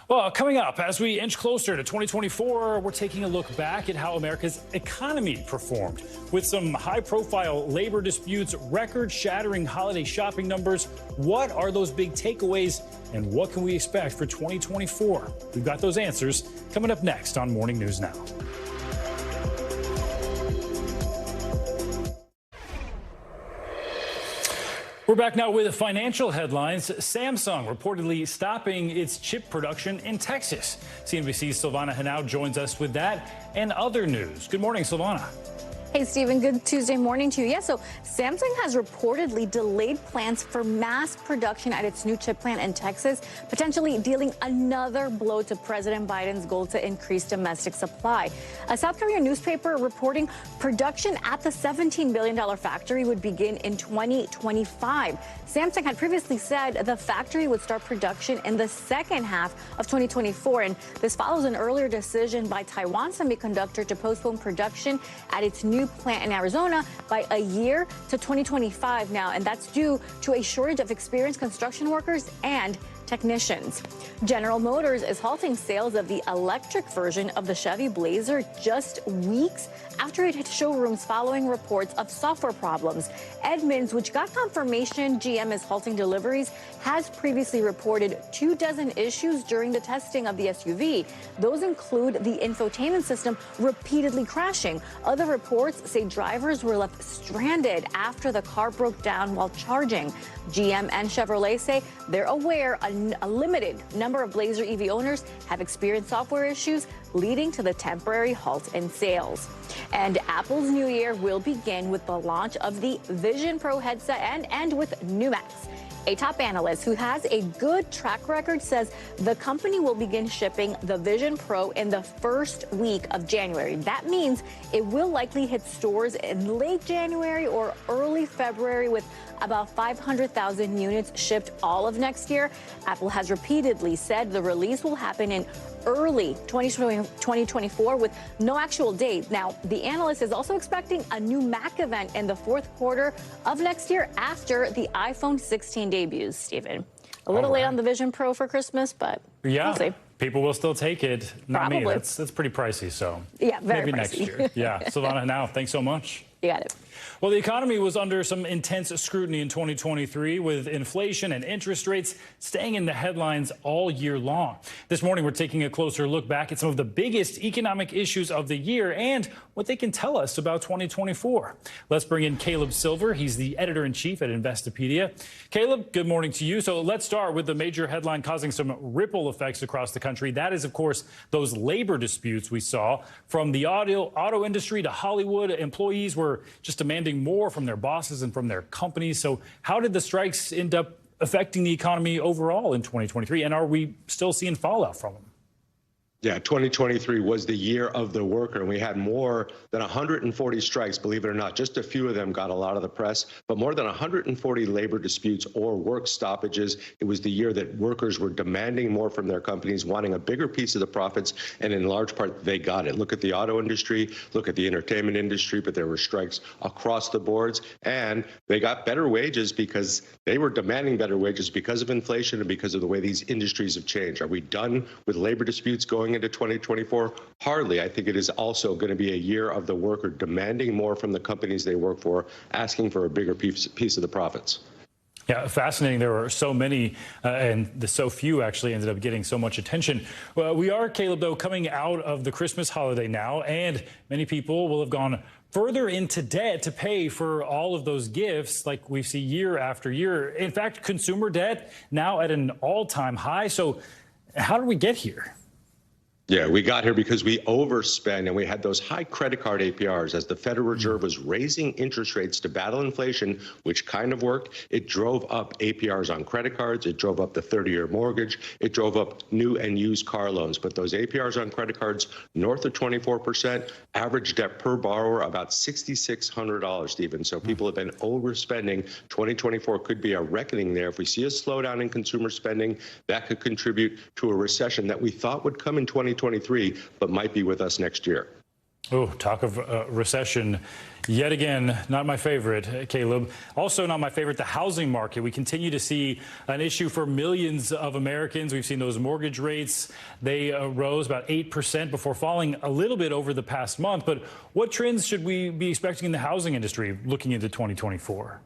Well, coming up, as we inch closer to 2024, we're taking a look back at how America's economy performed. With some high-profile labor disputes, record-shattering holiday shopping numbers, what are those big takeaways, and what can we expect for 2024? We've got those answers coming up next on Morning News Now. We're back now with financial headlines. Samsung reportedly stopping its chip production in Texas. CNBC's Silvana Henao joins us with that and other news. Good morning, Silvana. Hey, Stephen, good Tuesday morning to you. Yeah, so Samsung has reportedly delayed plans for mass production at its new chip plant in Texas, potentially dealing another blow to President Biden's goal to increase domestic supply. A South Korean newspaper reporting production at the $17 billion factory would begin in 2025. Samsung had previously said the factory would start production in the second half of 2024, and this follows an earlier decision by Taiwan Semiconductor to postpone production at its new plant in Arizona by a year to 2025 now, and that's due to a shortage of experienced construction workers and technicians. General Motors is halting sales of the electric version of the Chevy Blazer just weeks after it hit showrooms following reports of software problems. Edmunds, which got confirmation GM is halting deliveries, has previously reported 24 issues during the testing of the SUV. Those include the infotainment system repeatedly crashing. Other reports say drivers were left stranded after the car broke down while charging. GM and Chevrolet say they're aware a limited number of Blazer EV owners have experienced software issues, leading to the temporary halt in sales. And Apple's new year will begin with the launch of the Vision Pro headset and end with new Macs. A top analyst who has a good track record says the company will begin shipping the Vision Pro in the first week of January. That means it will likely hit stores in late January or early February, with about 500,000 units shipped all of next year. Apple has repeatedly said the release will happen in early 2024 with no actual date. Now, the analyst is also expecting a new Mac event in the fourth quarter of next year after the iPhone 16 debuts, Stephen. A little late on the Vision Pro for Christmas, but yeah, we'll see. People will still take it. Not Probably. me. That's pretty pricey, so yeah, very maybe pricey. Next year. Yeah, Silvana, now, thanks so much. You got it. Well, the economy was under some intense scrutiny in 2023, with inflation and interest rates staying in the headlines all year long. This morning, we're taking a closer look back at some of the biggest economic issues of the year and what they can tell us about 2024. Let's bring in Caleb Silver. He's the editor-in-chief at Investopedia. Caleb, good morning to you. So let's start with the major headline causing some ripple effects across the country. That is, of course, those labor disputes we saw. From the auto industry to Hollywood, employees were just demanding more from their bosses and from their companies. So how did the strikes end up affecting the economy overall in 2023? And are we still seeing fallout from them? Yeah, 2023 was the year of the worker, and we had more than 140 strikes, believe it or not. Just a few of them got a lot of the press, but more than 140 labor disputes or work stoppages. It was the year that workers were demanding more from their companies, wanting a bigger piece of the profits, and in large part, they got it. Look at the auto industry, look at the entertainment industry, but there were strikes across the boards, and they got better wages because they were demanding better wages because of inflation and because of the way these industries have changed. Are we done with labor disputes going into 2024? Hardly. I think it is also going to be a year of the worker demanding more from the companies they work for, asking for a bigger piece of the profits. Yeah, fascinating. There were so many, and so few actually ended up getting so much attention. Well, we are, Caleb, though, coming out of the Christmas holiday now, and many people will have gone further into debt to pay for all of those gifts like we see year after year. In fact, consumer debt now at an all-time high. So how did we get here? Yeah, we got here because we overspend and we had those high credit card APRs as the Federal Reserve was raising interest rates to battle inflation, which kind of worked. It drove up APRs on credit cards. It drove up the 30-year mortgage. It drove up new and used car loans. But those APRs on credit cards north of 24%, average debt per borrower about $6,600, Stephen. So people have been overspending. 2024 could be a reckoning there. If we see a slowdown in consumer spending, that could contribute to a recession that we thought would come in 2023, but might be with us next year. Oh, talk of recession yet again. Not my favorite, Caleb. Also not my favorite, the housing market. We continue to see an issue for millions of Americans. We've seen those mortgage rates. They rose about 8% before falling a little bit over the past month. But what trends should we be expecting in the housing industry looking into 2024?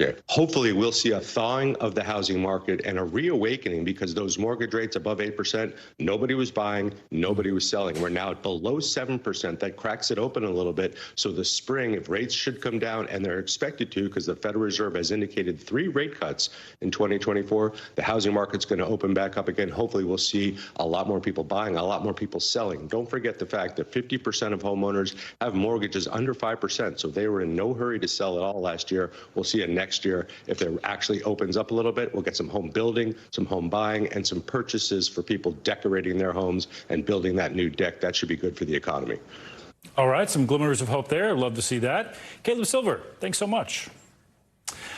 Yeah, hopefully we'll see a thawing of the housing market and a reawakening, because those mortgage rates above 8%, nobody was buying, nobody was selling. We're now at below 7%. That cracks it open a little bit. So the spring, if rates should come down, and they're expected to, because the Federal Reserve has indicated 3 rate cuts in 2024, the housing market's going to open back up again. Hopefully we'll see a lot more people buying, a lot more people selling. Don't forget the fact that 50% of homeowners have mortgages under 5%. So they were in no hurry to sell at all last year. We'll see a next year, if it actually opens up a little bit, we'll get some home building, some home buying, and some purchases for people decorating their homes and building that new deck. That should be good for the economy. All right, some glimmers of hope there. Love to see that. Caleb Silver, thanks so much.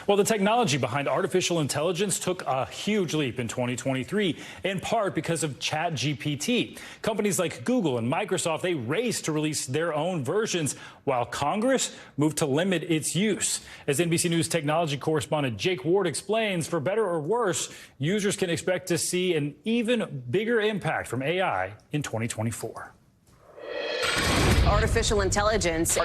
Well, the technology behind artificial intelligence took a huge leap in 2023, in part because of ChatGPT. Companies like Google and Microsoft, they raced to release their own versions, while Congress moved to limit its use. As NBC News technology correspondent Jake Ward explains, for better or worse, users can expect to see an even bigger impact from AI in 2024. Artificial intelligence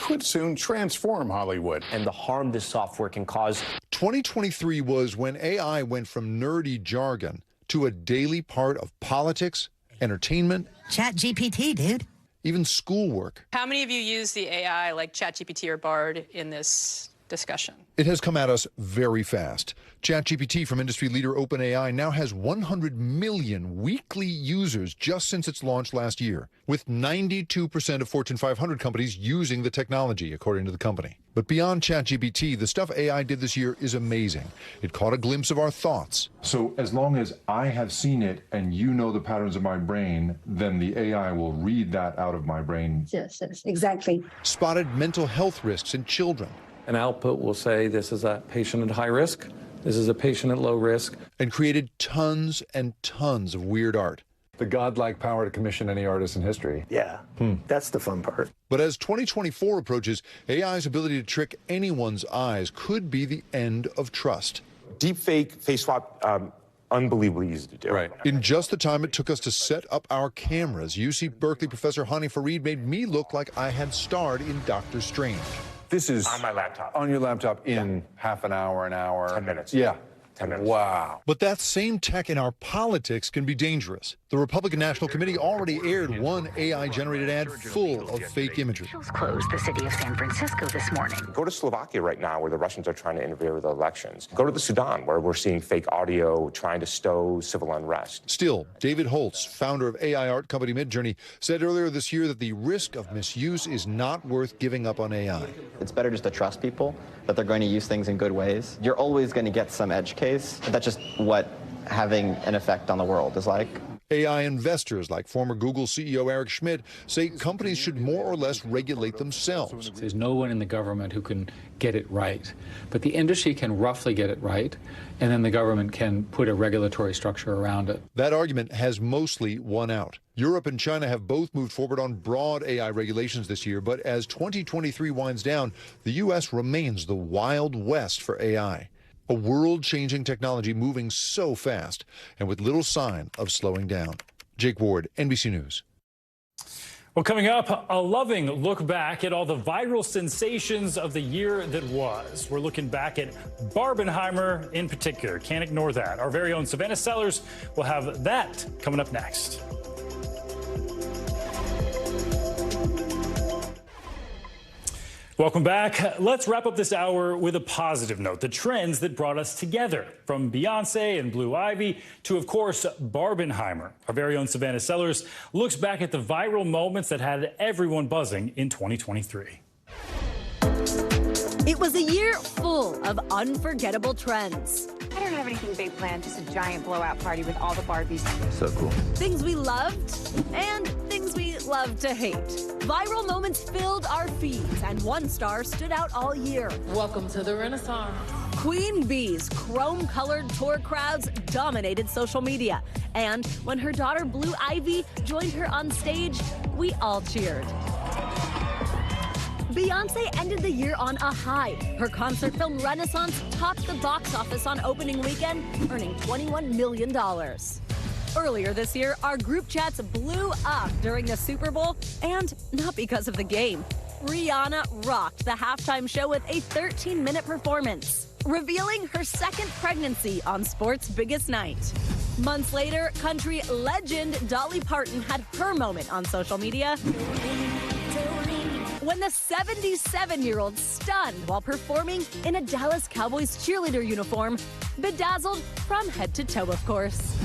could soon transform Hollywood. And the harm this software can cause. 2023 was when AI went from nerdy jargon to a daily part of politics, entertainment. ChatGPT, dude. Even schoolwork. How many of you use the AI like ChatGPT or Bard in this discussion? It has come at us very fast. ChatGPT from industry leader OpenAI now has 100 million weekly users just since its launch last year, with 92% of Fortune 500 companies using the technology, according to the company. But beyond ChatGPT, the stuff AI did this year is amazing. It caught a glimpse of our thoughts. So as long as I have seen it and you know the patterns of my brain, then the AI will read that out of my brain. Yes, exactly. Spotted mental health risks in children. An output will say this is a patient at high risk, this is a patient at low risk. And created tons and tons of weird art. The godlike power to commission any artist in history. Yeah, that's the fun part. But as 2024 approaches, AI's ability to trick anyone's eyes could be the end of trust. Deepfake, face swap, unbelievably easy to do. Right. In just the time it took us to set up our cameras, UC Berkeley professor Hani Farid made me look like I had starred in Doctor Strange. This is on my laptop. On your laptop in half an hour, 10 minutes. Yeah. 10 minutes. Wow. But that same tech in our politics can be dangerous. The Republican National Committee already aired one AI-generated ad full of fake imagery. Closed the city of San Francisco this morning. Go to Slovakia right now, where the Russians are trying to interfere with the elections. Go to the Sudan, where we're seeing fake audio trying to stow civil unrest. Still, David Holtz, founder of AI art company Midjourney, said earlier this year that the risk of misuse is not worth giving up on AI. It's better just to trust people, that they're going to use things in good ways. You're always going to get some edge case. That's just what having an effect on the world is like. AI investors like former Google CEO Eric Schmidt say companies should more or less regulate themselves. There's no one in the government who can get it right, but the industry can roughly get it right, and then the government can put a regulatory structure around it. That argument has mostly won out. Europe and China have both moved forward on broad AI regulations this year, but as 2023 winds down, the U.S. remains the Wild West for AI. A world-changing technology moving so fast and with little sign of slowing down. Jake Ward, NBC News. Well, coming up, a loving look back at all the viral sensations of the year that was. We're looking back at Barbenheimer in particular. Can't ignore that. Our very own Savannah Sellers will have that coming up next. Welcome back. Let's wrap up this hour with a positive note. The trends that brought us together, from Beyonce and Blue Ivy to, of course, Barbenheimer. Our very own Savannah Sellers looks back at the viral moments that had everyone buzzing in 2023. It was a year full of unforgettable trends. I don't have anything big planned, just a giant blowout party with all the Barbies. So cool. Things we loved and things we loved to hate. Viral moments filled our feeds, and one star stood out all year. Welcome to the Renaissance. Queen Bee's chrome-colored tour crowds dominated social media. And when her daughter Blue Ivy joined her on stage, we all cheered. Beyoncé ended the year on a high. Her concert film Renaissance topped the box office on opening weekend, earning $21 million. Earlier this year, our group chats blew up during the Super Bowl, and not because of the game. Rihanna rocked the halftime show with a 13-minute performance, revealing her second pregnancy on sports' biggest night. Months later, country legend Dolly Parton had her moment on social media when the 77-year-old stunned while performing in a Dallas Cowboys cheerleader uniform, bedazzled from head to toe, of course.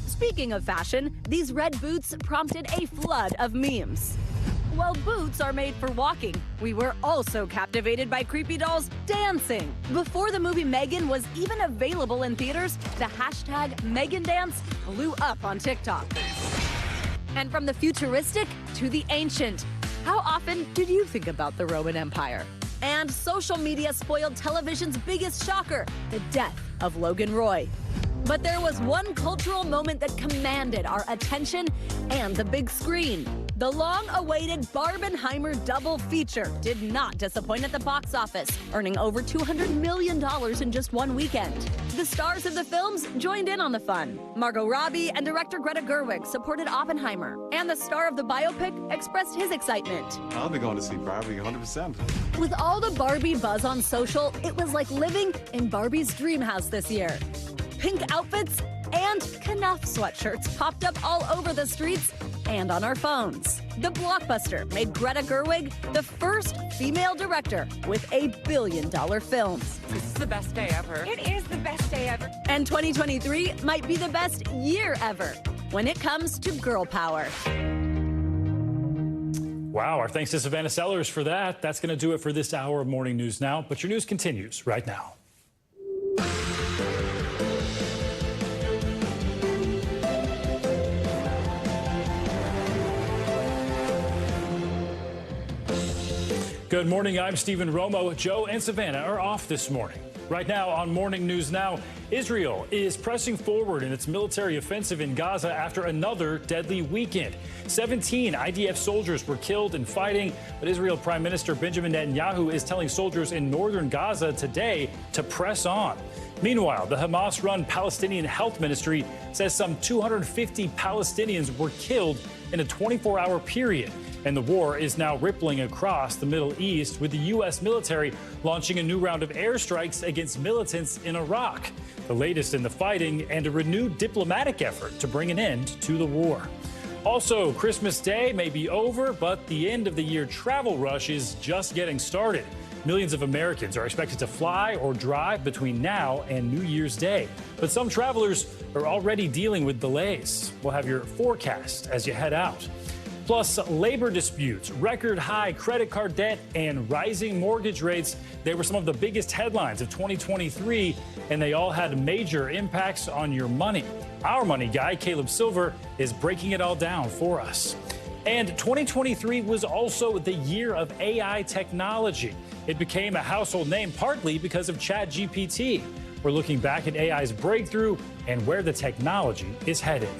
Speaking of fashion, these red boots prompted a flood of memes. While boots are made for walking, we were also captivated by creepy dolls dancing. Before the movie Megan was even available in theaters, the hashtag Megan Dance blew up on TikTok. And from the futuristic to the ancient, how often did you think about the Roman Empire? And social media spoiled television's biggest shocker, the death of Logan Roy. But there was one cultural moment that commanded our attention and the big screen. The long-awaited Barbenheimer double feature did not disappoint at the box office, earning over $200 million in just one weekend. The stars of the films joined in on the fun. Margot Robbie and director Greta Gerwig supported Oppenheimer, and the star of the biopic expressed his excitement. I'll be going to see Barbie 100%. With all the Barbie buzz on social, it was like living in Barbie's dream house this year. Pink outfits and Knuff sweatshirts popped up all over the streets and on our phones. The blockbuster made Greta Gerwig the first female director with a billion-dollar film. This is the best day ever. It is the best day ever. And 2023 might be the best year ever when it comes to girl power. Wow, our thanks to Savannah Sellers for that. That's going to do it for this hour of Morning News Now, but your news continues right now. Good morning, I'm Stephen Romo. Joe and Savannah are off this morning. Right now on Morning News Now, Israel is pressing forward in its military offensive in Gaza after another deadly weekend. 17 IDF soldiers were killed in fighting, but Israel Prime Minister Benjamin Netanyahu is telling soldiers in northern Gaza today to press on. Meanwhile, the Hamas-run Palestinian Health Ministry says some 250 Palestinians were killed in a 24-hour period. And the war is now rippling across the Middle East, with the U.S. military launching a new round of airstrikes against militants in Iraq, the latest in the fighting and a renewed diplomatic effort to bring an end to the war. Also, Christmas Day may be over, but the end of the year travel rush is just getting started. Millions of Americans are expected to fly or drive between now and New Year's Day. But some travelers are already dealing with delays. We'll have your forecast as you head out. Plus, labor disputes, record high credit card debt, and rising mortgage rates. They were some of the biggest headlines of 2023, and they all had major impacts on your money. Our money guy, Caleb Silver, is breaking it all down for us. And 2023 was also the year of AI technology. It became a household name partly because of ChatGPT. We're looking back at AI's breakthrough and where the technology is headed.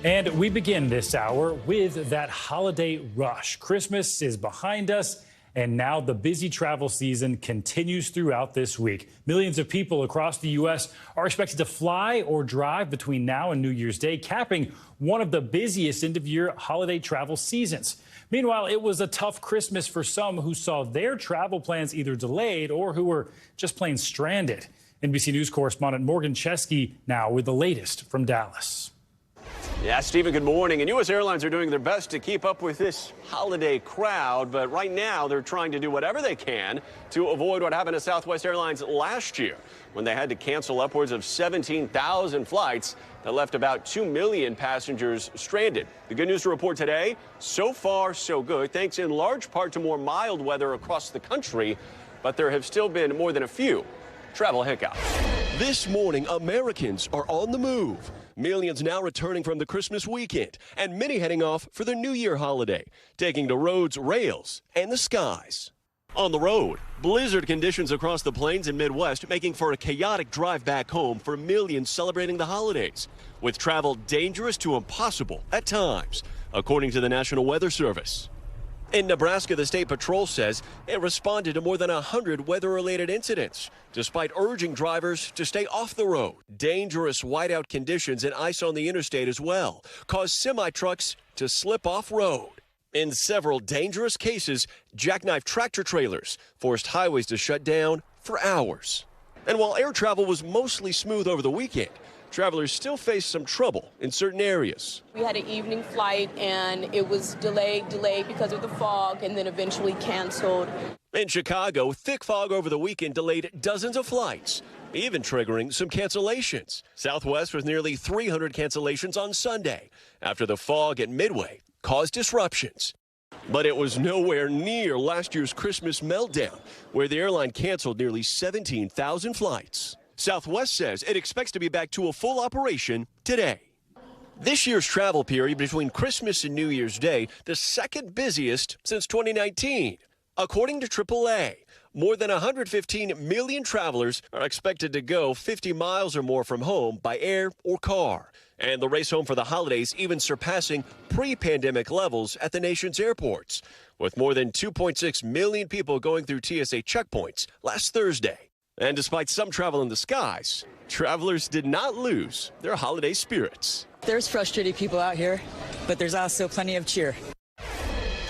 And we begin this hour with that holiday rush. Christmas is behind us, and now the busy travel season continues throughout this week. Millions of people across the U.S. are expected to fly or drive between now and New Year's Day, capping one of the busiest end-of-year holiday travel seasons. Meanwhile, it was a tough Christmas for some who saw their travel plans either delayed or who were just plain stranded. NBC News correspondent Morgan Chesky now with the latest from Dallas. Yeah, Stephen, good morning. And U.S. airlines are doing their best to keep up with this holiday crowd. But right now, they're trying to do whatever they can to avoid what happened to Southwest Airlines last year, when they had to cancel upwards of 17,000 flights that left about 2 million passengers stranded. The good news to report today, so far, so good, thanks in large part to more mild weather across the country. But there have still been more than a few travel hiccups. This morning, Americans are on the move. Millions now returning from the Christmas weekend, and many heading off for the New Year holiday, taking to roads, rails, and the skies. On the road, blizzard conditions across the plains and Midwest making for a chaotic drive back home for millions celebrating the holidays, with travel dangerous to impossible at times. according to the National Weather Service. In Nebraska, the State Patrol says it responded to more than 100 weather-related incidents, despite urging drivers to stay off the road. Dangerous whiteout conditions and ice on the interstate as well caused semi-trucks to slip off-road. In several dangerous cases, jackknife tractor trailers forced highways to shut down for hours. And while air travel was mostly smooth over the weekend, travelers still faced some trouble in certain areas. We had an evening flight and it was delayed because of the fog and then eventually canceled. In Chicago, thick fog over the weekend delayed dozens of flights, even triggering some cancellations. Southwest with nearly 300 cancellations on Sunday after the fog at Midway caused disruptions. But it was nowhere near last year's Christmas meltdown, where the airline canceled nearly 17,000 flights. Southwest says it expects to be back to a full operation today. This year's travel period between Christmas and New Year's Day, the second busiest since 2019. According to AAA, more than 115 million travelers are expected to go 50 miles or more from home by air or car. And the race home for the holidays even surpassing pre-pandemic levels at the nation's airports, with more than 2.6 million people going through TSA checkpoints last Thursday. And despite some travel in the skies, travelers did not lose their holiday spirits. There's frustrated people out here, but there's also plenty of cheer.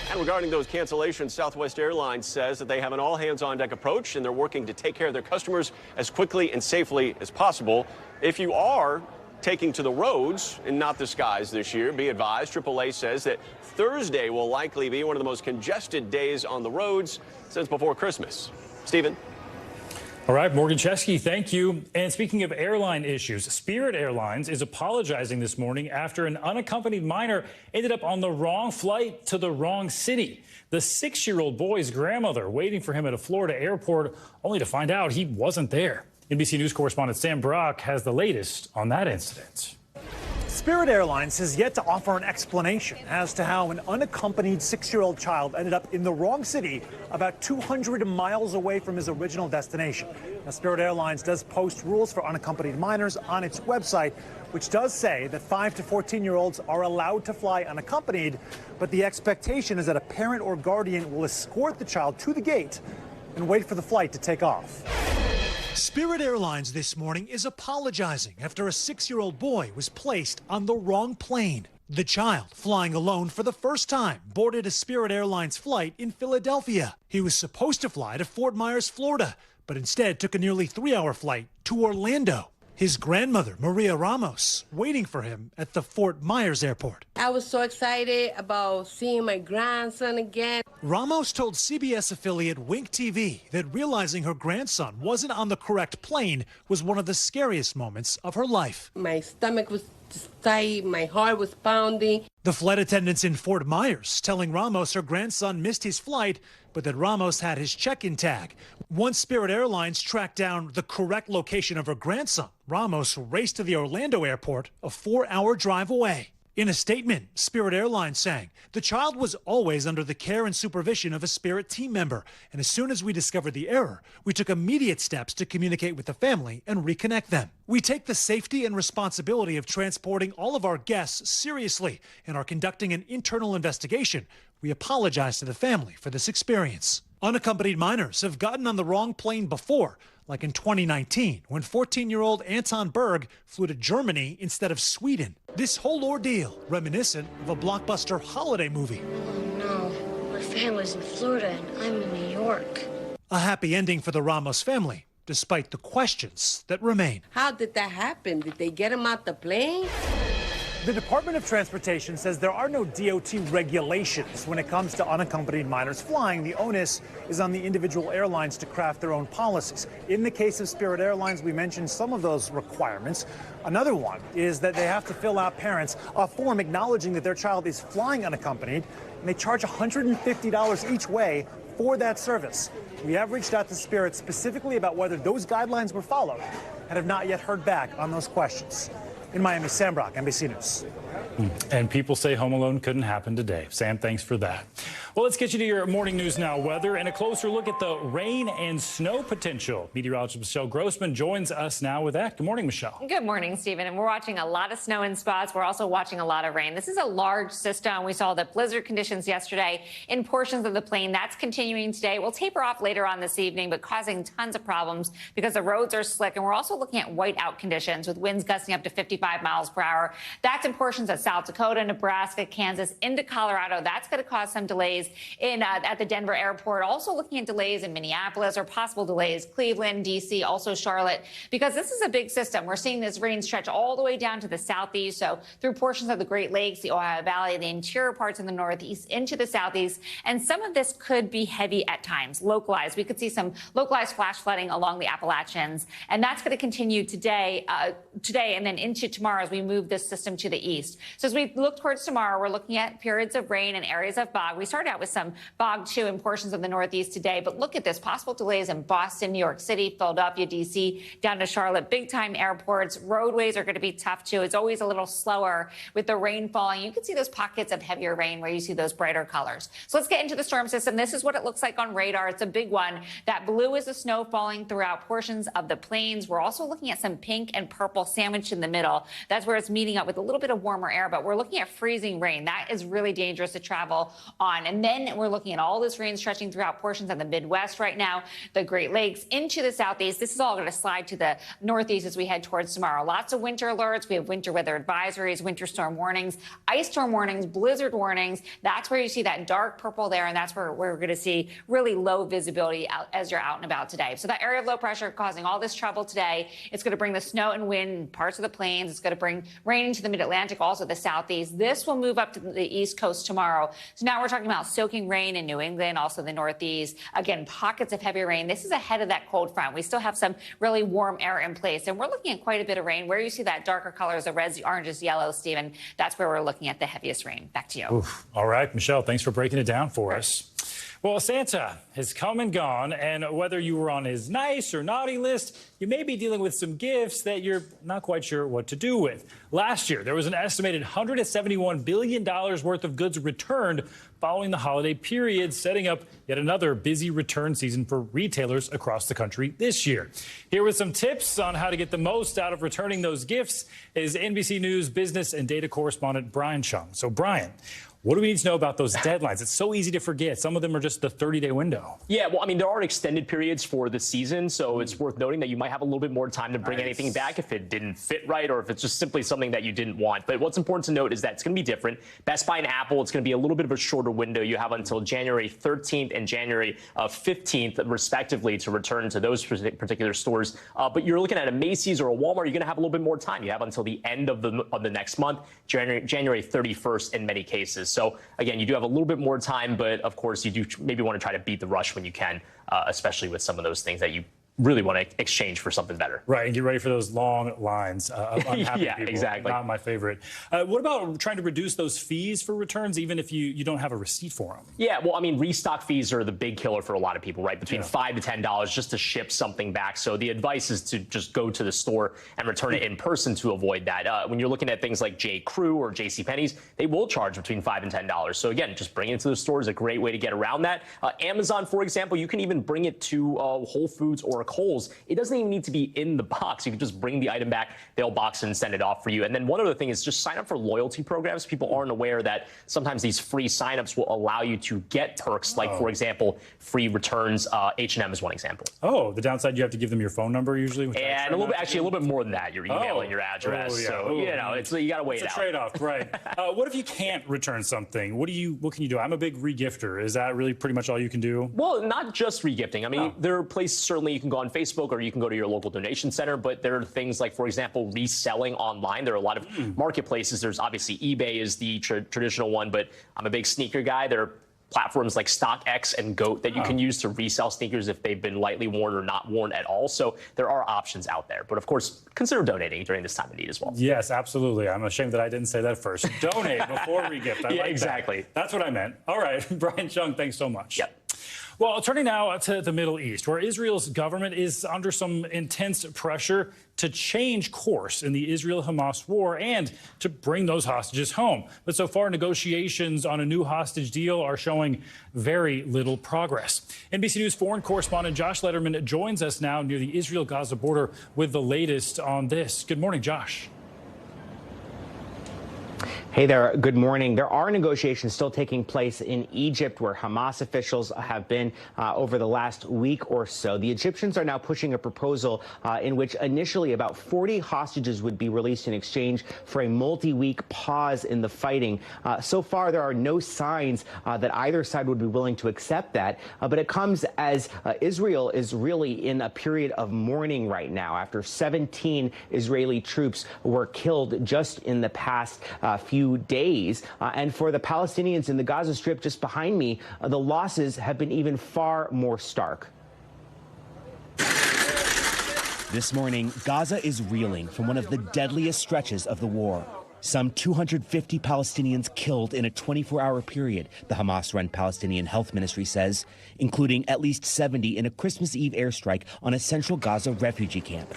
And regarding those cancellations, Southwest Airlines says that they have an all-hands-on-deck approach, and they're working to take care of their customers as quickly and safely as possible. If you are taking to the roads and not the skies this year, be advised, AAA says that Thursday will likely be one of the most congested days on the roads since before Christmas. Stephen? All right, Morgan Chesky, thank you. And speaking of airline issues, Spirit Airlines is apologizing this morning after an unaccompanied minor ended up on the wrong flight to the wrong city. The 6-year-old boy's grandmother waiting for him at a Florida airport, only to find out he wasn't there. NBC News correspondent Sam Brock has the latest on that incident. Spirit Airlines has yet to offer an explanation as to how an unaccompanied 6-year-old child ended up in the wrong city about 200 miles away from his original destination. Now, Spirit Airlines does post rules for unaccompanied minors on its website, which does say that 5 to 14-year-olds are allowed to fly unaccompanied, but the expectation is that a parent or guardian will escort the child to the gate and wait for the flight to take off. Spirit Airlines this morning is apologizing after a 6-year-old boy was placed on the wrong plane. The child, flying alone for the first time, boarded a Spirit Airlines flight in Philadelphia. He was supposed to fly to Fort Myers, Florida, but instead took a nearly 3-hour flight to Orlando. His grandmother, Maria Ramos, waiting for him at the Fort Myers airport. I was so excited about seeing my grandson again. Ramos told CBS affiliate Wink TV that realizing her grandson wasn't on the correct plane was one of the scariest moments of her life. My stomach was tight, my heart was pounding. The flight attendants in Fort Myers telling Ramos her grandson missed his flight, but that Ramos had his check-in tag. Once Spirit Airlines tracked down the correct location of her grandson, Ramos raced to the Orlando airport, a 4-hour drive away. In a statement, Spirit Airlines saying the child was always under the care and supervision of a Spirit team member, and as soon as we discovered the error, we took immediate steps to communicate with the family and reconnect them. We take the safety and responsibility of transporting all of our guests seriously and are conducting an internal investigation. We apologize to the family for this experience. Unaccompanied minors have gotten on the wrong plane before, like in 2019, when 14-year-old Anton Berg flew to Germany instead of Sweden. This whole ordeal reminiscent of a blockbuster holiday movie. Oh no, my family's in Florida and I'm in New York. A happy ending for the Ramos family, despite the questions that remain. How did that happen? Did they get him out the plane? The Department of Transportation says there are no DOT regulations when it comes to unaccompanied minors flying. The onus is on the individual airlines to craft their own policies. In the case of Spirit Airlines, we mentioned some of those requirements. Another one is that they have to fill out, parents, a form acknowledging that their child is flying unaccompanied, and they charge $150 each way for that service. We have reached out to Spirit specifically about whether those guidelines were followed and have not yet heard back on those questions. In Miami, Sam Brock, NBC News. And people say Home Alone couldn't happen today. Sam, thanks for that. Well, let's get you to your morning news now weather and a closer look at the rain and snow potential. Meteorologist Michelle Grossman joins us now with that. Good morning, Michelle. Good morning, Stephen. And we're watching a lot of snow in spots. We're also watching a lot of rain. This is a large system. We saw the blizzard conditions yesterday in portions of the plain. That's continuing today. We'll taper off later on this evening, but causing tons of problems because the roads are slick. And we're also looking at whiteout conditions with winds gusting up to 55 miles per hour. That's in portions of South Dakota, Nebraska, Kansas, into Colorado. That's going to cause some delays at the Denver airport. Also looking at delays in Minneapolis or possible delays, Cleveland, D.C., also Charlotte, because this is a big system. We're seeing this rain stretch all the way down to the southeast, so through portions of the Great Lakes, the Ohio Valley, the interior parts in the northeast, into the southeast. And some of this could be heavy at times, localized. We could see some localized flash flooding along the Appalachians. And that's going to continue today and then into tomorrow as we move this system to the east. So as we look towards tomorrow, we're looking at periods of rain and areas of bog. We started out with some bog, too, in portions of the northeast today. But look at this. Possible delays in Boston, New York City, Philadelphia, D.C., down to Charlotte. Big-time airports. Roadways are going to be tough, too. It's always a little slower with the rain falling. You can see those pockets of heavier rain where you see those brighter colors. So let's get into the storm system. This is what it looks like on radar. It's a big one. That blue is the snow falling throughout portions of the plains. We're also looking at some pink and purple sandwiched in the middle. That's where it's meeting up with a little bit of warmer air, but we're looking at freezing rain. That is really dangerous to travel on. And then we're looking at all this rain stretching throughout portions of the Midwest right now, the Great Lakes into the southeast. This is all going to slide to the northeast as we head towards tomorrow. Lots of winter alerts. We have winter weather advisories, winter storm warnings, ice storm warnings, blizzard warnings. That's where you see that dark purple there, and that's where we're going to see really low visibility as you're out and about today. So that area of low pressure causing all this trouble today. It's going to bring the snow and wind in parts of the plains. It's going to bring rain into the mid-Atlantic, also the southeast. This will move up to the east coast tomorrow. So now we're talking about soaking rain in New England, also the northeast. Again, pockets of heavy rain. This is ahead of that cold front. We still have some really warm air in place, and we're looking at quite a bit of rain. Where you see that darker colors, the reds, the oranges, yellows, Stephen, that's where we're looking at the heaviest rain. Back to you. Oof. All right, Michelle, thanks for breaking it down for us. Well, Santa has come and gone, and whether you were on his nice or naughty list, you may be dealing with some gifts that you're not quite sure what to do with. Last year, there was an estimated $171 billion worth of goods returned following the holiday period, setting up yet another busy return season for retailers across the country this year. Here with some tips on how to get the most out of returning those gifts is NBC News business and data correspondent Brian Chung. So, Brian, what do we need to know about those deadlines? It's so easy to forget. Some of them are just the 30-day window. Yeah, well, I mean, there are extended periods for the season, so it's worth noting that you might have a little bit more time to bring anything back if it didn't fit right or if it's just simply something that you didn't want. But what's important to note is that it's going to be different. Best Buy and Apple, it's going to be a little bit of a shorter window. You have until January 13th and January 15th, respectively, to return to those particular stores. But you're looking at a Macy's or a Walmart, you're going to have a little bit more time. You have until the end of the next month, January 31st in many cases. So, again, you do have a little bit more time, but, of course, you do maybe want to try to beat the rush when you can, especially with some of those things that you really want to exchange for something better. Right, and get ready for those long lines of unhappy yeah, people. Exactly. Not my favorite. What about trying to reduce those fees for returns, even if you don't have a receipt for them? Yeah, well, I mean, restock fees are the big killer for a lot of people, right? Between $5 to $10 just to ship something back. So the advice is to just go to the store and return it in person to avoid that. When you're looking at things like J. Crew or JCPenney's, they will charge between $5 and $10. So again, just bring it to the store is a great way to get around that. Amazon, for example, you can even bring it to Whole Foods or Kohl's. It doesn't even need to be in the box. You can just bring the item back, they'll box it and send it off for you. And then one other thing is just sign up for loyalty programs. People aren't aware that sometimes these free signups will allow you to get perks, like, for example, free returns. H&M is one example. Oh, the downside, you have to give them your phone number usually? And a little bit more than that. Your email and your address. Oh, yeah. So, you know, you got to wait it out. It's a trade-off, right. What if you can't return something? What can you do? I'm a big regifter. Is that really pretty much all you can do? Well, not just regifting. I mean, there are places certainly you can go on Facebook or you can go to your local donation center, but there are things like, for example, reselling online. There are a lot of marketplaces. There's obviously eBay is the traditional one, but I'm a big sneaker guy. There are platforms like StockX and GOAT that you can use to resell sneakers if they've been lightly worn or not worn at all. So there are options out there. But of course, consider donating during this time of need as well. Yes, absolutely. I'm ashamed that I didn't say that first. Donate before regift. I like exactly. That's what I meant. All right. Brian Chung, thanks so much. Yep. Well, turning now to the Middle East, where Israel's government is under some intense pressure to change course in the Israel-Hamas war and to bring those hostages home. But so far, negotiations on a new hostage deal are showing very little progress. NBC News foreign correspondent Josh Letterman joins us now near the Israel-Gaza border with the latest on this. Good morning, Josh. Hey there. Good morning. There are negotiations still taking place in Egypt where Hamas officials have been over the last week or so. The Egyptians are now pushing a proposal in which initially about 40 hostages would be released in exchange for a multi-week pause in the fighting. So far, there are no signs that either side would be willing to accept that. But it comes as Israel is really in a period of mourning right now after 17 Israeli troops were killed just in the past few days. And for the Palestinians in the Gaza Strip just behind me, the losses have been even far more stark. This morning, Gaza is reeling from one of the deadliest stretches of the war. Some 250 Palestinians killed in a 24-hour period, the Hamas-run Palestinian Health Ministry says, including at least 70 in a Christmas Eve airstrike on a central Gaza refugee camp.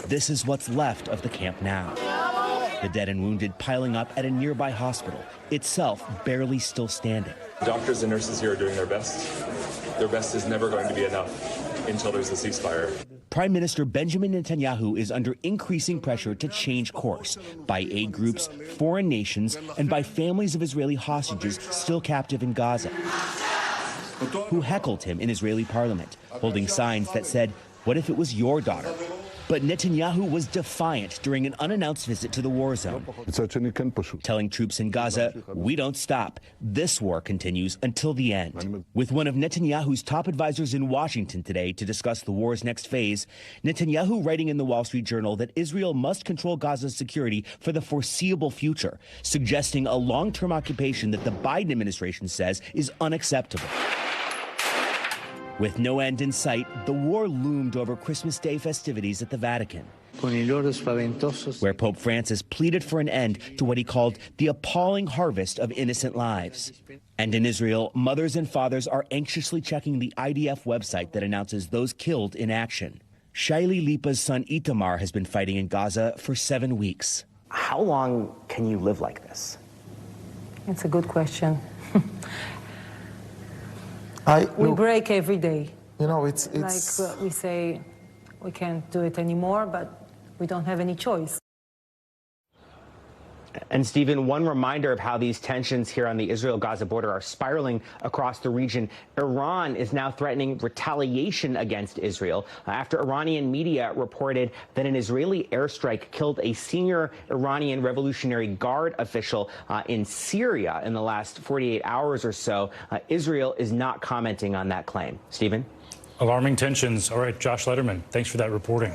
This is what's left of the camp now. The dead and wounded piling up at a nearby hospital, itself barely still standing. Doctors and nurses here are doing their best. Their best is never going to be enough until there's a ceasefire. Prime Minister Benjamin Netanyahu is under increasing pressure to change course by aid groups, foreign nations, and by families of Israeli hostages still captive in Gaza, who heckled him in Israeli parliament, holding signs that said, "What if it was your daughter?" But Netanyahu was defiant during an unannounced visit to the war zone, telling troops in Gaza, "We don't stop. This war continues until the end." With one of Netanyahu's top advisors in Washington today to discuss the war's next phase, Netanyahu writing in the Wall Street Journal that Israel must control Gaza's security for the foreseeable future, suggesting a long-term occupation that the Biden administration says is unacceptable. With no end in sight, the war loomed over Christmas Day festivities at the Vatican, where Pope Francis pleaded for an end to what he called the appalling harvest of innocent lives. And in Israel, mothers and fathers are anxiously checking the IDF website that announces those killed in action. Shaili Lipa's son Itamar has been fighting in Gaza for 7 weeks. How long can you live like this? It's a good question. We break every day. You know, it's like we say, we can't do it anymore, but we don't have any choice. And Stephen, one reminder of how these tensions here on the Israel-Gaza border are spiraling across the region. Iran is now threatening retaliation against Israel after Iranian media reported that an Israeli airstrike killed a senior Iranian Revolutionary Guard official in Syria in the last 48 hours or so. Israel is not commenting on that claim. Stephen? Alarming tensions. All right, Josh Letterman, thanks for that reporting.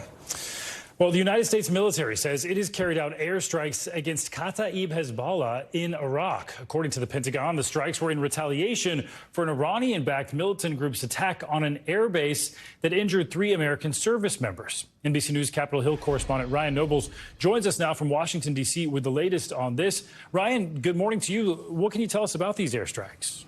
Well, the United States military says it has carried out airstrikes against Kataib Hezbollah in Iraq. According to the Pentagon, the strikes were in retaliation for an Iranian-backed militant group's attack on an airbase that injured 3 American service members. NBC News Capitol Hill correspondent Ryan Nobles joins us now from Washington, D.C. with the latest on this. Ryan, good morning to you. What can you tell us about these airstrikes?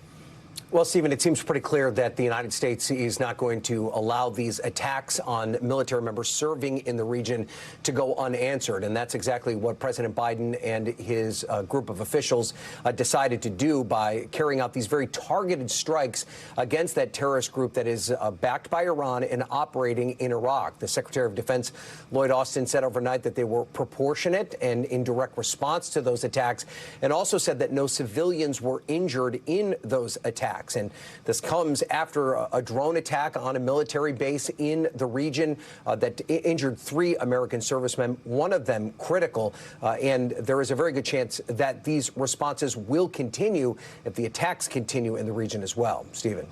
Well, Stephen, it seems pretty clear that the United States is not going to allow these attacks on military members serving in the region to go unanswered. And that's exactly what President Biden and his group of officials decided to do by carrying out these very targeted strikes against that terrorist group that is backed by Iran and operating in Iraq. The Secretary of Defense, Lloyd Austin, said overnight that they were proportionate and in direct response to those attacks, and also said that no civilians were injured in those attacks. And this comes after a drone attack on a military base in the region that injured 3 American servicemen, one of them critical. And there is a very good chance that these responses will continue if the attacks continue in the region as well. Stephen.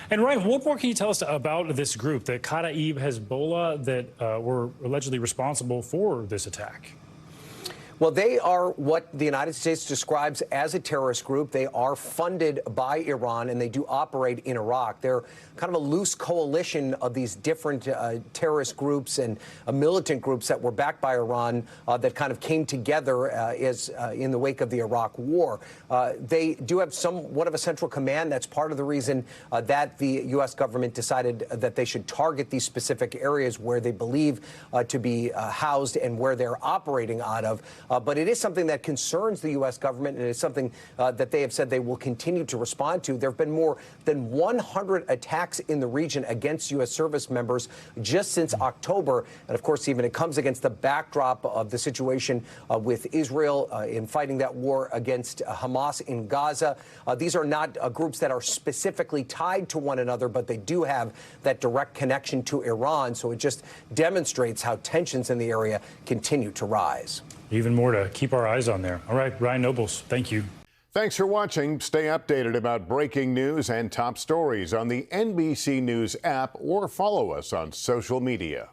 And Ryan, what more can you tell us about this group, the Kataib Hezbollah, that were allegedly responsible for this attack? Well, they are what the United States describes as a terrorist group. They are funded by Iran, and they do operate in Iraq. They're kind of a loose coalition of these different terrorist groups and militant groups that were backed by Iran that kind of came together in the wake of the Iraq War. They do have somewhat of a central command. That's part of the reason that the U.S. government decided that they should target these specific areas where they believe to be housed and where they're operating out of. But it is something that concerns the U.S. government, and it's something that they have said they will continue to respond to. There have been more than 100 attacks in the region against U.S. service members just since October. And, of course, even it comes against the backdrop of the situation with Israel in fighting that war against Hamas in Gaza. These are not groups that are specifically tied to one another, but they do have that direct connection to Iran. So it just demonstrates how tensions in the area continue to rise. Even more to keep our eyes on there. All right, Ryan Nobles, thank you. Thanks for watching. Stay updated about breaking news and top stories on the NBC News app or follow us on social media.